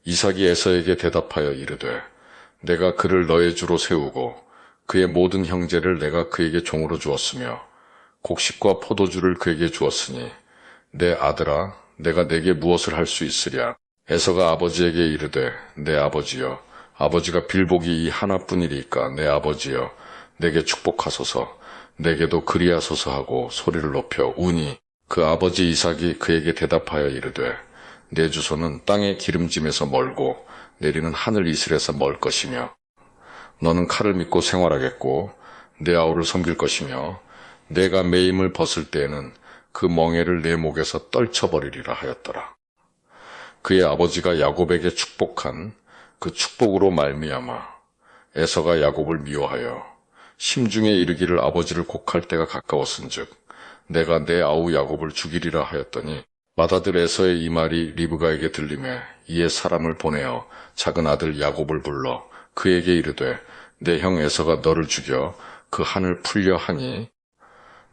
이삭이 에서에게 대답하여 이르되 내가 그를 너의 주로 세우고 그의 모든 형제를 내가 그에게 종으로 주었으며 곡식과 포도주를 그에게 주었으니 내 아들아 내가 내게 무엇을 할 수 있으랴. 에서가 아버지에게 이르되 내 아버지여 아버지가 빌복이 이 하나뿐이리까 내 아버지여 내게 축복하소서 내게도 그리하소서 하고 소리를 높여 우니 그 아버지 이삭이 그에게 대답하여 이르되 내 주소는 땅의 기름짐에서 멀고 내리는 하늘 이슬에서 멀 것이며 너는 칼을 믿고 생활하겠고 내 아우를 섬길 것이며 내가 매임을 벗을 때에는 그 멍에를 내 목에서 떨쳐버리리라 하였더라. 그의 아버지가 야곱에게 축복한 그 축복으로 말미암아 에서가 야곱을 미워하여 심중에 이르기를 아버지를 곡할 때가 가까웠은즉 내가 내 아우 야곱을 죽이리라 하였더니 맏아들 에서의 이 말이 리브가에게 들리매 이에 사람을 보내어 작은 아들 야곱을 불러 그에게 이르되 내 형 에서가 너를 죽여 그 한을 풀려 하니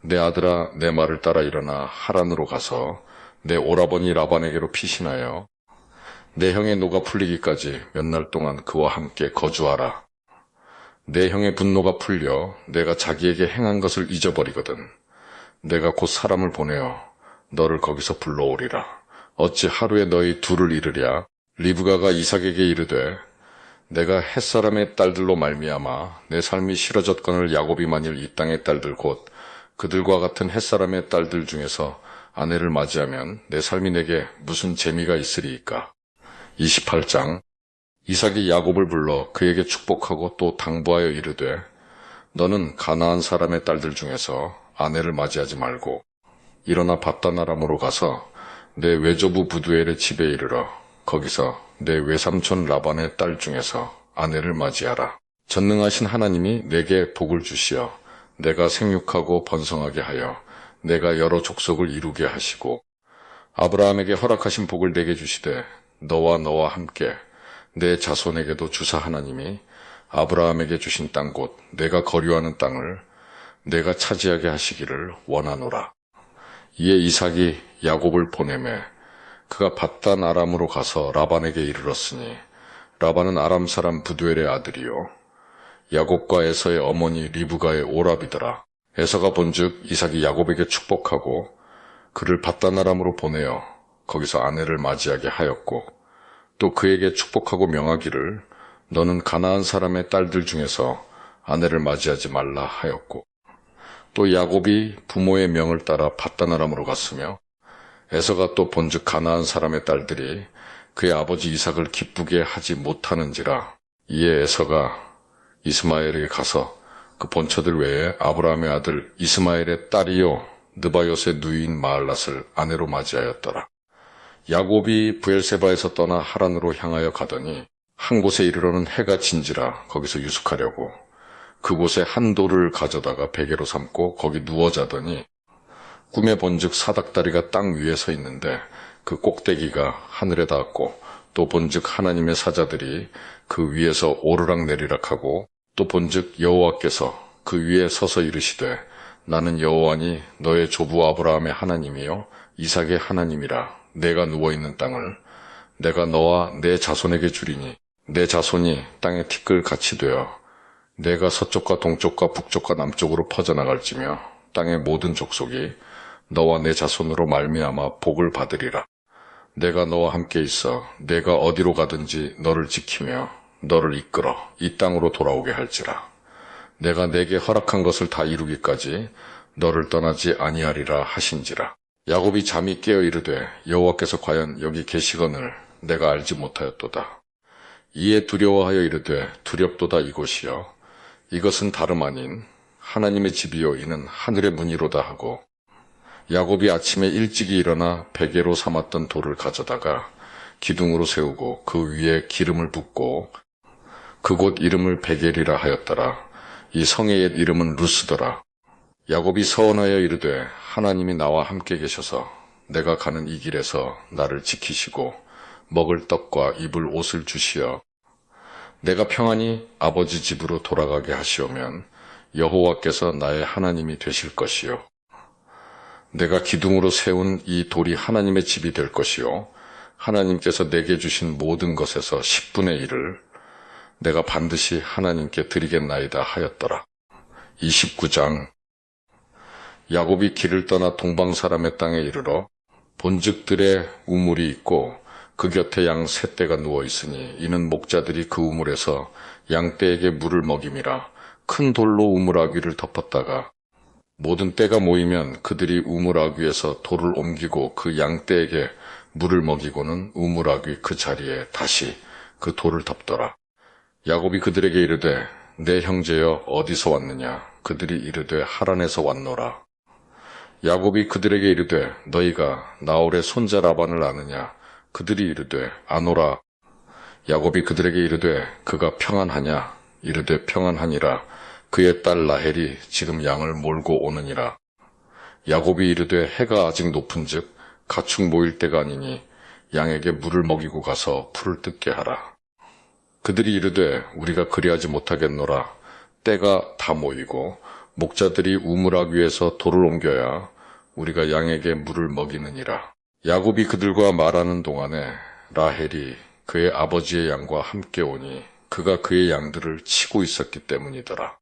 내 아들아 내 말을 따라 일어나 하란으로 가서 내 오라버니 라반에게로 피신하여 내 형의 노가 풀리기까지 몇 날 동안 그와 함께 거주하라. 내 형의 분노가 풀려 내가 자기에게 행한 것을 잊어버리거든 내가 곧 사람을 보내어 너를 거기서 불러오리라. 어찌 하루에 너희 둘을 이르랴. 리브가가 이삭에게 이르되 내가 햇사람의 딸들로 말미암아 내 삶이 싫어졌거늘 야곱이 만일 이 땅의 딸들 곧 그들과 같은 햇사람의 딸들 중에서 아내를 맞이하면 내 삶이 내게 무슨 재미가 있으리이까. 28장. 이삭이 야곱을 불러 그에게 축복하고 또 당부하여 이르되 너는 가나안 사람의 딸들 중에서 아내를 맞이하지 말고 일어나 밧단 아람으로 가서 내 외조부 부두엘의 집에 이르러 거기서 내 외삼촌 라반의 딸 중에서 아내를 맞이하라. 전능하신 하나님이 내게 복을 주시어 내가 생육하고 번성하게 하여 내가 여러 족속을 이루게 하시고 아브라함에게 허락하신 복을 내게 주시되 너와 함께 내 자손에게도 주사 하나님이 아브라함에게 주신 땅 곧 내가 거류하는 땅을 내가 차지하게 하시기를 원하노라. 이에 이삭이 야곱을 보내매 그가 밧단 아람으로 가서 라반에게 이르렀으니 라반은 아람 사람 부두엘의 아들이요 야곱과 에서의 어머니 리브가의 오라비더라. 에서가 본즉 이삭이 야곱에게 축복하고 그를 밧단 아람으로 보내어 거기서 아내를 맞이하게 하였고 또 그에게 축복하고 명하기를 너는 가나안 사람의 딸들 중에서 아내를 맞이하지 말라 하였고 또 야곱이 부모의 명을 따라 밧단 아람으로 갔으며 에서가 또 본즉 가나안 사람의 딸들이 그의 아버지 이삭을 기쁘게 하지 못하는지라. 이에 에서가 이스마엘에게 가서 그 본처들 외에 아브라함의 아들 이스마엘의 딸이요 느바요의 누이인 마알랏을 아내로 맞이하였더라. 야곱이 브엘세바에서 떠나 하란으로 향하여 가더니 한 곳에 이르러는 해가 진지라 거기서 유숙하려고 그곳에 한 돌을 가져다가 베개로 삼고 거기 누워 자더니 꿈에 본즉 사닥다리가 땅 위에 서 있는데 그 꼭대기가 하늘에 닿았고 또 본즉 하나님의 사자들이 그 위에서 오르락 내리락 하고 또 본즉 여호와께서 그 위에 서서 이르시되 나는 여호와니 너의 조부 아브라함의 하나님이요 이삭의 하나님이라. 내가 누워있는 땅을 내가 너와 내 자손에게 주리니 내 자손이 땅의 티끌같이 되어 내가 서쪽과 동쪽과 북쪽과 남쪽으로 퍼져나갈지며 땅의 모든 족속이 너와 내 자손으로 말미암아 복을 받으리라. 내가 너와 함께 있어 내가 어디로 가든지 너를 지키며 너를 이끌어 이 땅으로 돌아오게 할지라. 내가 내게 허락한 것을 다 이루기까지 너를 떠나지 아니하리라 하신지라. 야곱이 잠이 깨어 이르되 여호와께서 과연 여기 계시거늘 내가 알지 못하였도다. 이에 두려워하여 이르되 두렵도다 이곳이여 이것은 다름 아닌 하나님의 집이요 이는 하늘의 문이로다 하고, 야곱이 아침에 일찍이 일어나 베개로 삼았던 돌을 가져다가 기둥으로 세우고 그 위에 기름을 붓고 그곳 이름을 베겔이라 하였더라. 이 성의 옛 이름은 루스더라. 야곱이 서원하여 이르되 하나님이 나와 함께 계셔서 내가 가는 이 길에서 나를 지키시고 먹을 떡과 입을 옷을 주시어 내가 평안히 아버지 집으로 돌아가게 하시오면 여호와께서 나의 하나님이 되실 것이요 내가 기둥으로 세운 이 돌이 하나님의 집이 될 것이요 하나님께서 내게 주신 모든 것에서 10분의 1을 내가 반드시 하나님께 드리겠나이다 하였더라. 29장. 야곱이 길을 떠나 동방 사람의 땅에 이르러 본즉들의 우물이 있고 그 곁에 양 세 떼가 누워 있으니 이는 목자들이 그 우물에서 양떼에게 물을 먹임이라. 큰 돌로 우물아귀를 덮었다가 모든 떼가 모이면 그들이 우물아귀에서 돌을 옮기고 그 양떼에게 물을 먹이고는 우물아귀 그 자리에 다시 그 돌을 덮더라. 야곱이 그들에게 이르되 내 형제여 어디서 왔느냐? 그들이 이르되 하란에서 왔노라. 야곱이 그들에게 이르되 너희가 나홀의 손자 라반을 아느냐? 그들이 이르되 아노라. 야곱이 그들에게 이르되 그가 평안하냐? 이르되 평안하니라. 그의 딸 라헬이 지금 양을 몰고 오느니라. 야곱이 이르되 해가 아직 높은즉 가축 모일 때가 아니니 양에게 물을 먹이고 가서 풀을 뜯게 하라. 그들이 이르되 우리가 그리하지 못하겠노라. 때가 다 모이고 목자들이 우물아귀에서 돌을 옮겨야 우리가 양에게 물을 먹이느니라. 야곱이 그들과 말하는 동안에 라헬이 그의 아버지의 양과 함께 오니 그가 그의 양들을 치고 있었기 때문이더라.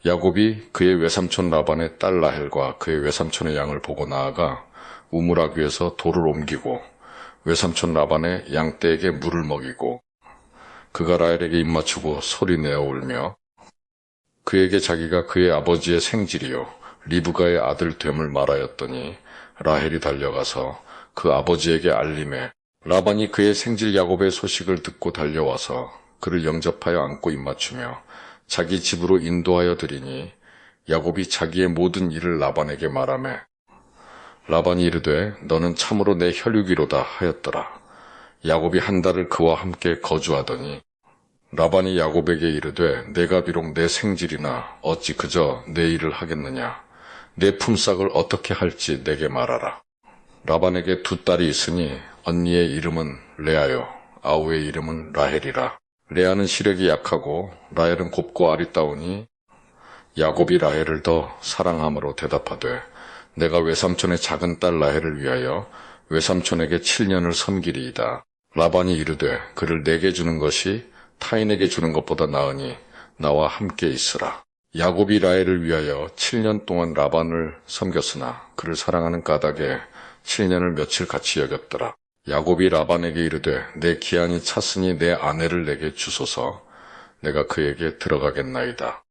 야곱이 그의 외삼촌 라반의 딸 라헬과 그의 외삼촌의 양을 보고 나아가 우물아귀에서 돌을 옮기고 외삼촌 라반의 양떼에게 물을 먹이고 그가 라헬에게 입맞추고 소리내어 울며 그에게 자기가 그의 아버지의 생질이요 리브가의 아들 됨을 말하였더니 라헬이 달려가서 그 아버지에게 알림해 라반이 그의 생질 야곱의 소식을 듣고 달려와서 그를 영접하여 안고 입맞추며 자기 집으로 인도하여 드리니 야곱이 자기의 모든 일을 라반에게 말하매 라반이 이르되 너는 참으로 내 혈육이로다 하였더라. 야곱이 한 달을 그와 함께 거주하더니 라반이 야곱에게 이르되 내가 비록 내 생질이나 어찌 그저 내 일을 하겠느냐. 내 품삯을 어떻게 할지 내게 말하라. 라반에게 두 딸이 있으니 언니의 이름은 레아요 아우의 이름은 라헬이라. 레아는 시력이 약하고 라헬은 곱고 아리따우니 야곱이 라헬을 더 사랑함으로 대답하되 내가 외삼촌의 작은 딸 라헬을 위하여 외삼촌에게 7년을 섬기리이다. 라반이 이르되 그를 내게 주는 것이 타인에게 주는 것보다 나으니 나와 함께 있으라. 야곱이 라헬을 위하여 7년 동안 라반을 섬겼으나 그를 사랑하는 까닭에 7년을 며칠 같이 여겼더라. 야곱이 라반에게 이르되 내 기한이 찼으니 내 아내를 내게 주소서. 내가 그에게 들어가겠나이다.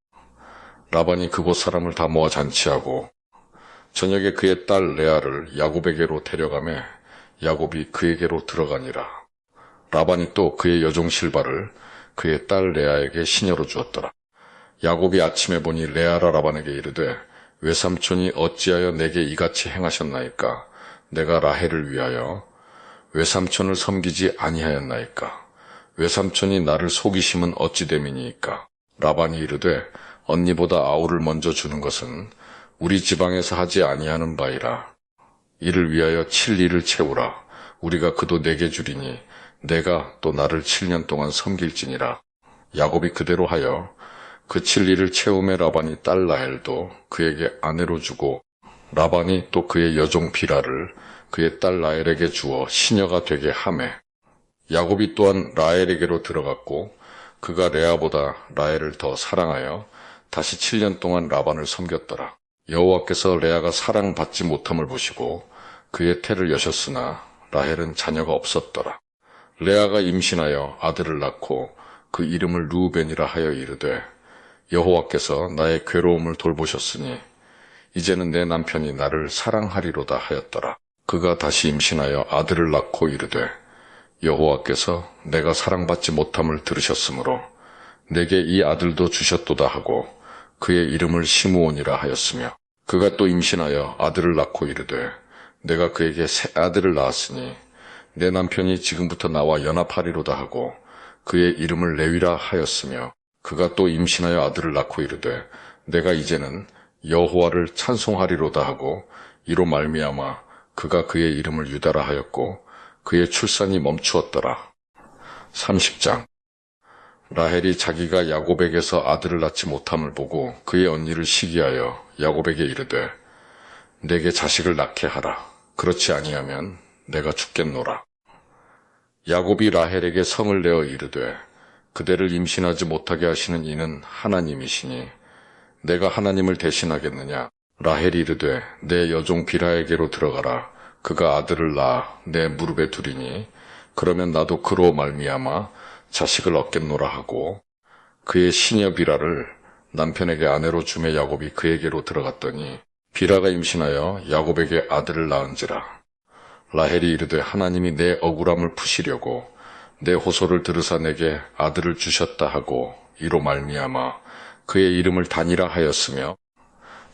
라반이 그곳 사람을 다 모아 잔치하고 저녁에 그의 딸 레아를 야곱에게로 데려가매 야곱이 그에게로 들어가니라. 라반이 또 그의 여종 실바를 그의 딸 레아에게 시녀로 주었더라. 야곱이 아침에 보니 레아라 라반에게 이르되 외삼촌이 어찌하여 내게 이같이 행하셨나이까? 내가 라헬을 위하여 외삼촌을 섬기지 아니하였나이까? 외삼촌이 나를 속이심은 어찌 됨이니이까? 라반이 이르되 언니보다 아우를 먼저 주는 것은 우리 지방에서 하지 아니하는 바이라. 이를 위하여 7일을 채우라. 우리가 그도 내게 주리니 내가 또 나를 7년 동안 섬길지니라. 야곱이 그대로 하여 그 7일을 채움에 라반이 딸 라헬도 그에게 아내로 주고 라반이 또 그의 여종 비라를 그의 딸 라헬에게 주어 시녀가 되게 하매 야곱이 또한 라헬에게로 들어갔고 그가 레아보다 라헬을 더 사랑하여 다시 7년 동안 라반을 섬겼더라. 여호와께서 레아가 사랑받지 못함을 보시고 그의 태를 여셨으나 라헬은 자녀가 없었더라. 레아가 임신하여 아들을 낳고 그 이름을 르우벤이라 하여 이르되 여호와께서 나의 괴로움을 돌보셨으니 이제는 내 남편이 나를 사랑하리로다 하였더라. 그가 다시 임신하여 아들을 낳고 이르되 여호와께서 내가 사랑받지 못함을 들으셨으므로 내게 이 아들도 주셨도다 하고 그의 이름을 시므온이라 하였으며 그가 또 임신하여 아들을 낳고 이르되 내가 그에게 새 아들을 낳았으니 내 남편이 지금부터 나와 연합하리로다 하고 그의 이름을 레위라 하였으며 그가 또 임신하여 아들을 낳고 이르되 내가 이제는 여호와를 찬송하리로다 하고 이로 말미암아 그가 그의 이름을 유다라 하였고 그의 출산이 멈추었더라. 30장. 라헬이 자기가 야곱에게서 아들을 낳지 못함을 보고 그의 언니를 시기하여 야곱에게 이르되 내게 자식을 낳게 하라. 그렇지 아니하면 내가 죽겠노라. 야곱이 라헬에게 성을 내어 이르되 그대를 임신하지 못하게 하시는 이는 하나님이시니 내가 하나님을 대신하겠느냐. 라헬이 이르되 내 여종 비라에게로 들어가라. 그가 아들을 낳아 내 무릎에 두리니 그러면 나도 그로 말미암아 자식을 얻겠노라 하고 그의 시녀 비라를 남편에게 아내로 주매 야곱이 그에게로 들어갔더니 비라가 임신하여 야곱에게 아들을 낳은지라. 라헬이 이르되 하나님이 내 억울함을 푸시려고 내 호소를 들으사 내게 아들을 주셨다 하고 이로 말미암아 그의 이름을 다니라 하였으며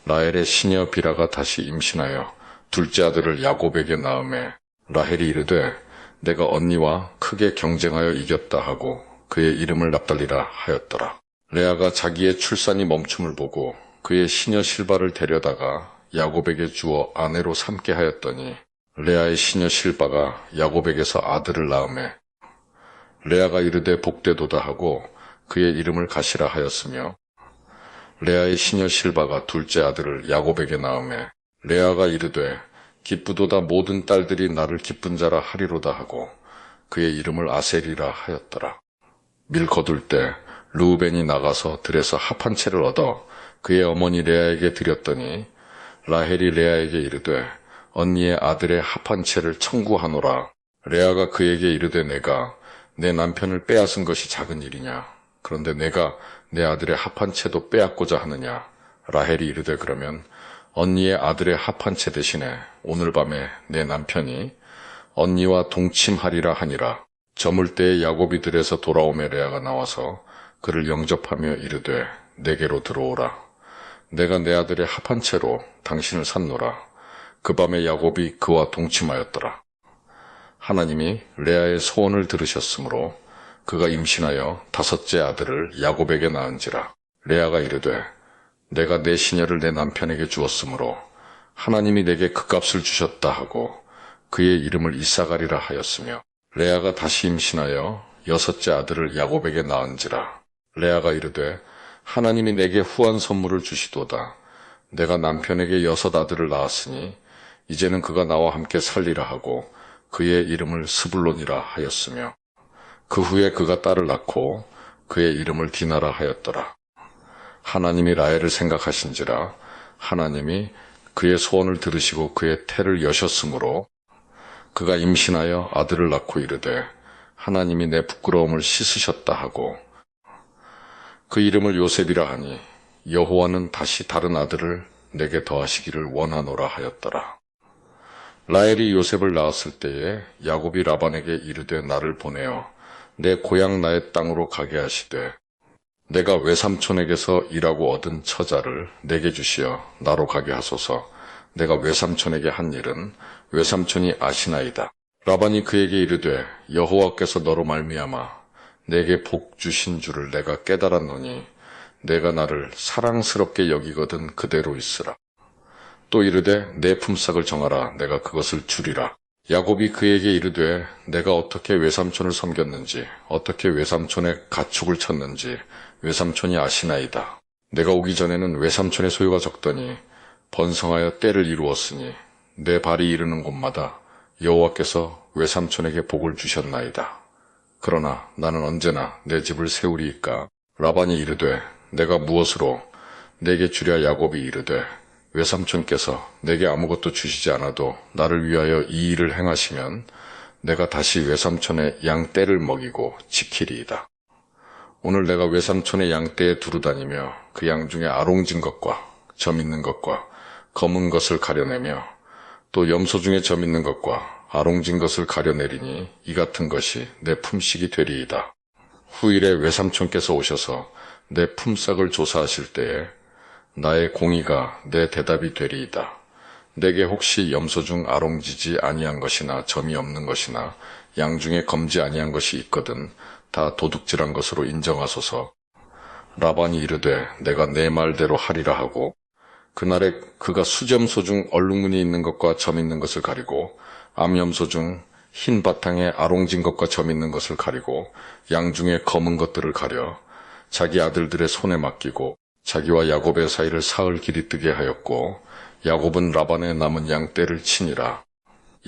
라헬의 시녀 비라가 다시 임신하여 둘째 아들을 야곱에게 낳음에 라헬이 이르되 내가 언니와 크게 경쟁하여 이겼다 하고 그의 이름을 납달리라 하였더라. 레아가 자기의 출산이 멈춤을 보고 그의 시녀 실바를 데려다가 야곱에게 주어 아내로 삼게 하였더니 레아의 시녀 실바가 야곱에게서 아들을 낳음에 레아가 이르되 복되도다 하고 그의 이름을 가시라 하였으며 레아의 시녀 실바가 둘째 아들을 야곱에게 낳음에 레아가 이르되 기쁘도다 모든 딸들이 나를 기쁜 자라 하리로다 하고 그의 이름을 아셀이라 하였더라. 밀 거둘 때 르우벤이 나가서 들에서 합 한 채를 얻어 그의 어머니 레아에게 드렸더니 라헬이 레아에게 이르되 언니의 아들의 합 한 채를 청구하노라. 레아가 그에게 이르되 내가 내 남편을 빼앗은 것이 작은 일이냐. 그런데 내가 내 아들의 합 한 채도 빼앗고자 하느냐. 라헬이 이르되 그러면 언니의 아들의 합 한 채 대신에 오늘 밤에 내 남편이 언니와 동침하리라 하니라. 저물 때에 야곱이 들에서 돌아오매 레아가 나와서 그를 영접하며 이르되 내게로 들어오라. 내가 내 아들의 합 한 채로 당신을 샀노라. 그 밤에 야곱이 그와 동침하였더라. 하나님이 레아의 소원을 들으셨으므로 그가 임신하여 다섯째 아들을 야곱에게 낳은지라. 레아가 이르되 내가 내 시녀를 내 남편에게 주었으므로 하나님이 내게 그 값을 주셨다 하고 그의 이름을 이사가리라 하였으며 레아가 다시 임신하여 여섯째 아들을 야곱에게 낳은지라. 레아가 이르되 하나님이 내게 후한 선물을 주시도다. 내가 남편에게 여섯 아들을 낳았으니 이제는 그가 나와 함께 살리라 하고 그의 이름을 스불론이라 하였으며 그 후에 그가 딸을 낳고 그의 이름을 디나라 하였더라. 하나님이 라헬을 생각하신지라 하나님이 그의 소원을 들으시고 그의 태를 여셨으므로 그가 임신하여 아들을 낳고 이르되 하나님이 내 부끄러움을 씻으셨다 하고 그 이름을 요셉이라 하니 여호와는 다시 다른 아들을 내게 더하시기를 원하노라 하였더라. 라헬이 요셉을 낳았을 때에 야곱이 라반에게 이르되 나를 보내어 내 고향 나의 땅으로 가게 하시되 내가 외삼촌에게서 일하고 얻은 처자를 내게 주시어 나로 가게 하소서. 내가 외삼촌에게 한 일은 외삼촌이 아시나이다. 라반이 그에게 이르되 여호와께서 너로 말미암아 내게 복 주신 줄을 내가 깨달았노니 내가 나를 사랑스럽게 여기거든 그대로 있으라. 또 이르되 내 품삯을 정하라. 내가 그것을 주리라. 야곱이 그에게 이르되 내가 어떻게 외삼촌을 섬겼는지 어떻게 외삼촌의 가축을 쳤는지 외삼촌이 아시나이다. 내가 오기 전에는 외삼촌의 소유가 적더니 번성하여 때를 이루었으니 내 발이 이르는 곳마다 여호와께서 외삼촌에게 복을 주셨나이다. 그러나 나는 언제나 내 집을 세우리이까. 라반이 이르되 내가 무엇으로 내게 주랴. 야곱이 이르되 외삼촌께서 내게 아무것도 주시지 않아도 나를 위하여 이 일을 행하시면 내가 다시 외삼촌의 양 떼를 먹이고 지키리이다. 오늘 내가 외삼촌의 양 떼에 두루 다니며 그 양 중에 아롱진 것과 점 있는 것과 검은 것을 가려내며 또 염소 중에 점 있는 것과 아롱진 것을 가려내리니 이 같은 것이 내 품삯이 되리이다. 후일에 외삼촌께서 오셔서 내 품삯을 조사하실 때에 나의 공의가 내 대답이 되리이다. 내게 혹시 염소 중 아롱지지 아니한 것이나 점이 없는 것이나 양 중에 검지 아니한 것이 있거든 다 도둑질한 것으로 인정하소서. 라반이 이르되 내가 내 말대로 하리라 하고 그날에 그가 수점소 중 얼룩무늬 있는 것과 점 있는 것을 가리고 암염소 중 흰 바탕에 아롱진 것과 점 있는 것을 가리고 양 중에 검은 것들을 가려 자기 아들들의 손에 맡기고 자기와 야곱의 사이를 사흘 길이 뜨게 하였고 야곱은 라반의 남은 양 떼를 치니라.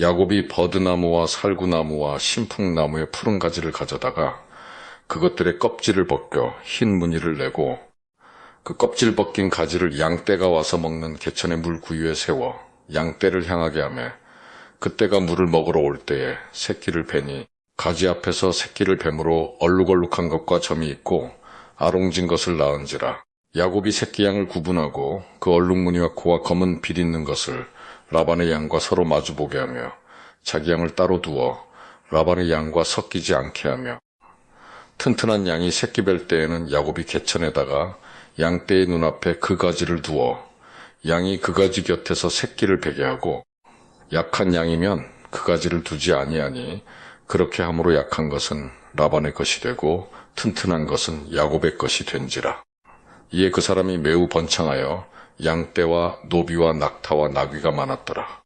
야곱이 버드나무와 살구나무와 신풍나무의 푸른 가지를 가져다가 그것들의 껍질을 벗겨 흰 무늬를 내고 그 껍질 벗긴 가지를 양떼가 와서 먹는 개천의 물 구유에 세워 양떼를 향하게 하며 그때가 물을 먹으러 올 때에 새끼를 베니 가지 앞에서 새끼를 뱀으로 얼룩얼룩한 것과 점이 있고 아롱진 것을 낳은지라. 야곱이 새끼 양을 구분하고 그 얼룩무늬와 코와 검은 빛 있는 것을 라반의 양과 서로 마주보게 하며 자기 양을 따로 두어 라반의 양과 섞이지 않게 하며 튼튼한 양이 새끼 뵐 때에는 야곱이 개천에다가 양떼의 눈앞에 그 가지를 두어 양이 그 가지 곁에서 새끼를 베게 하고 약한 양이면 그 가지를 두지 아니하니 그렇게 함으로 약한 것은 라반의 것이 되고 튼튼한 것은 야곱의 것이 된지라. 이에 그 사람이 매우 번창하여 양떼와 노비와 낙타와 나귀가 많았더라.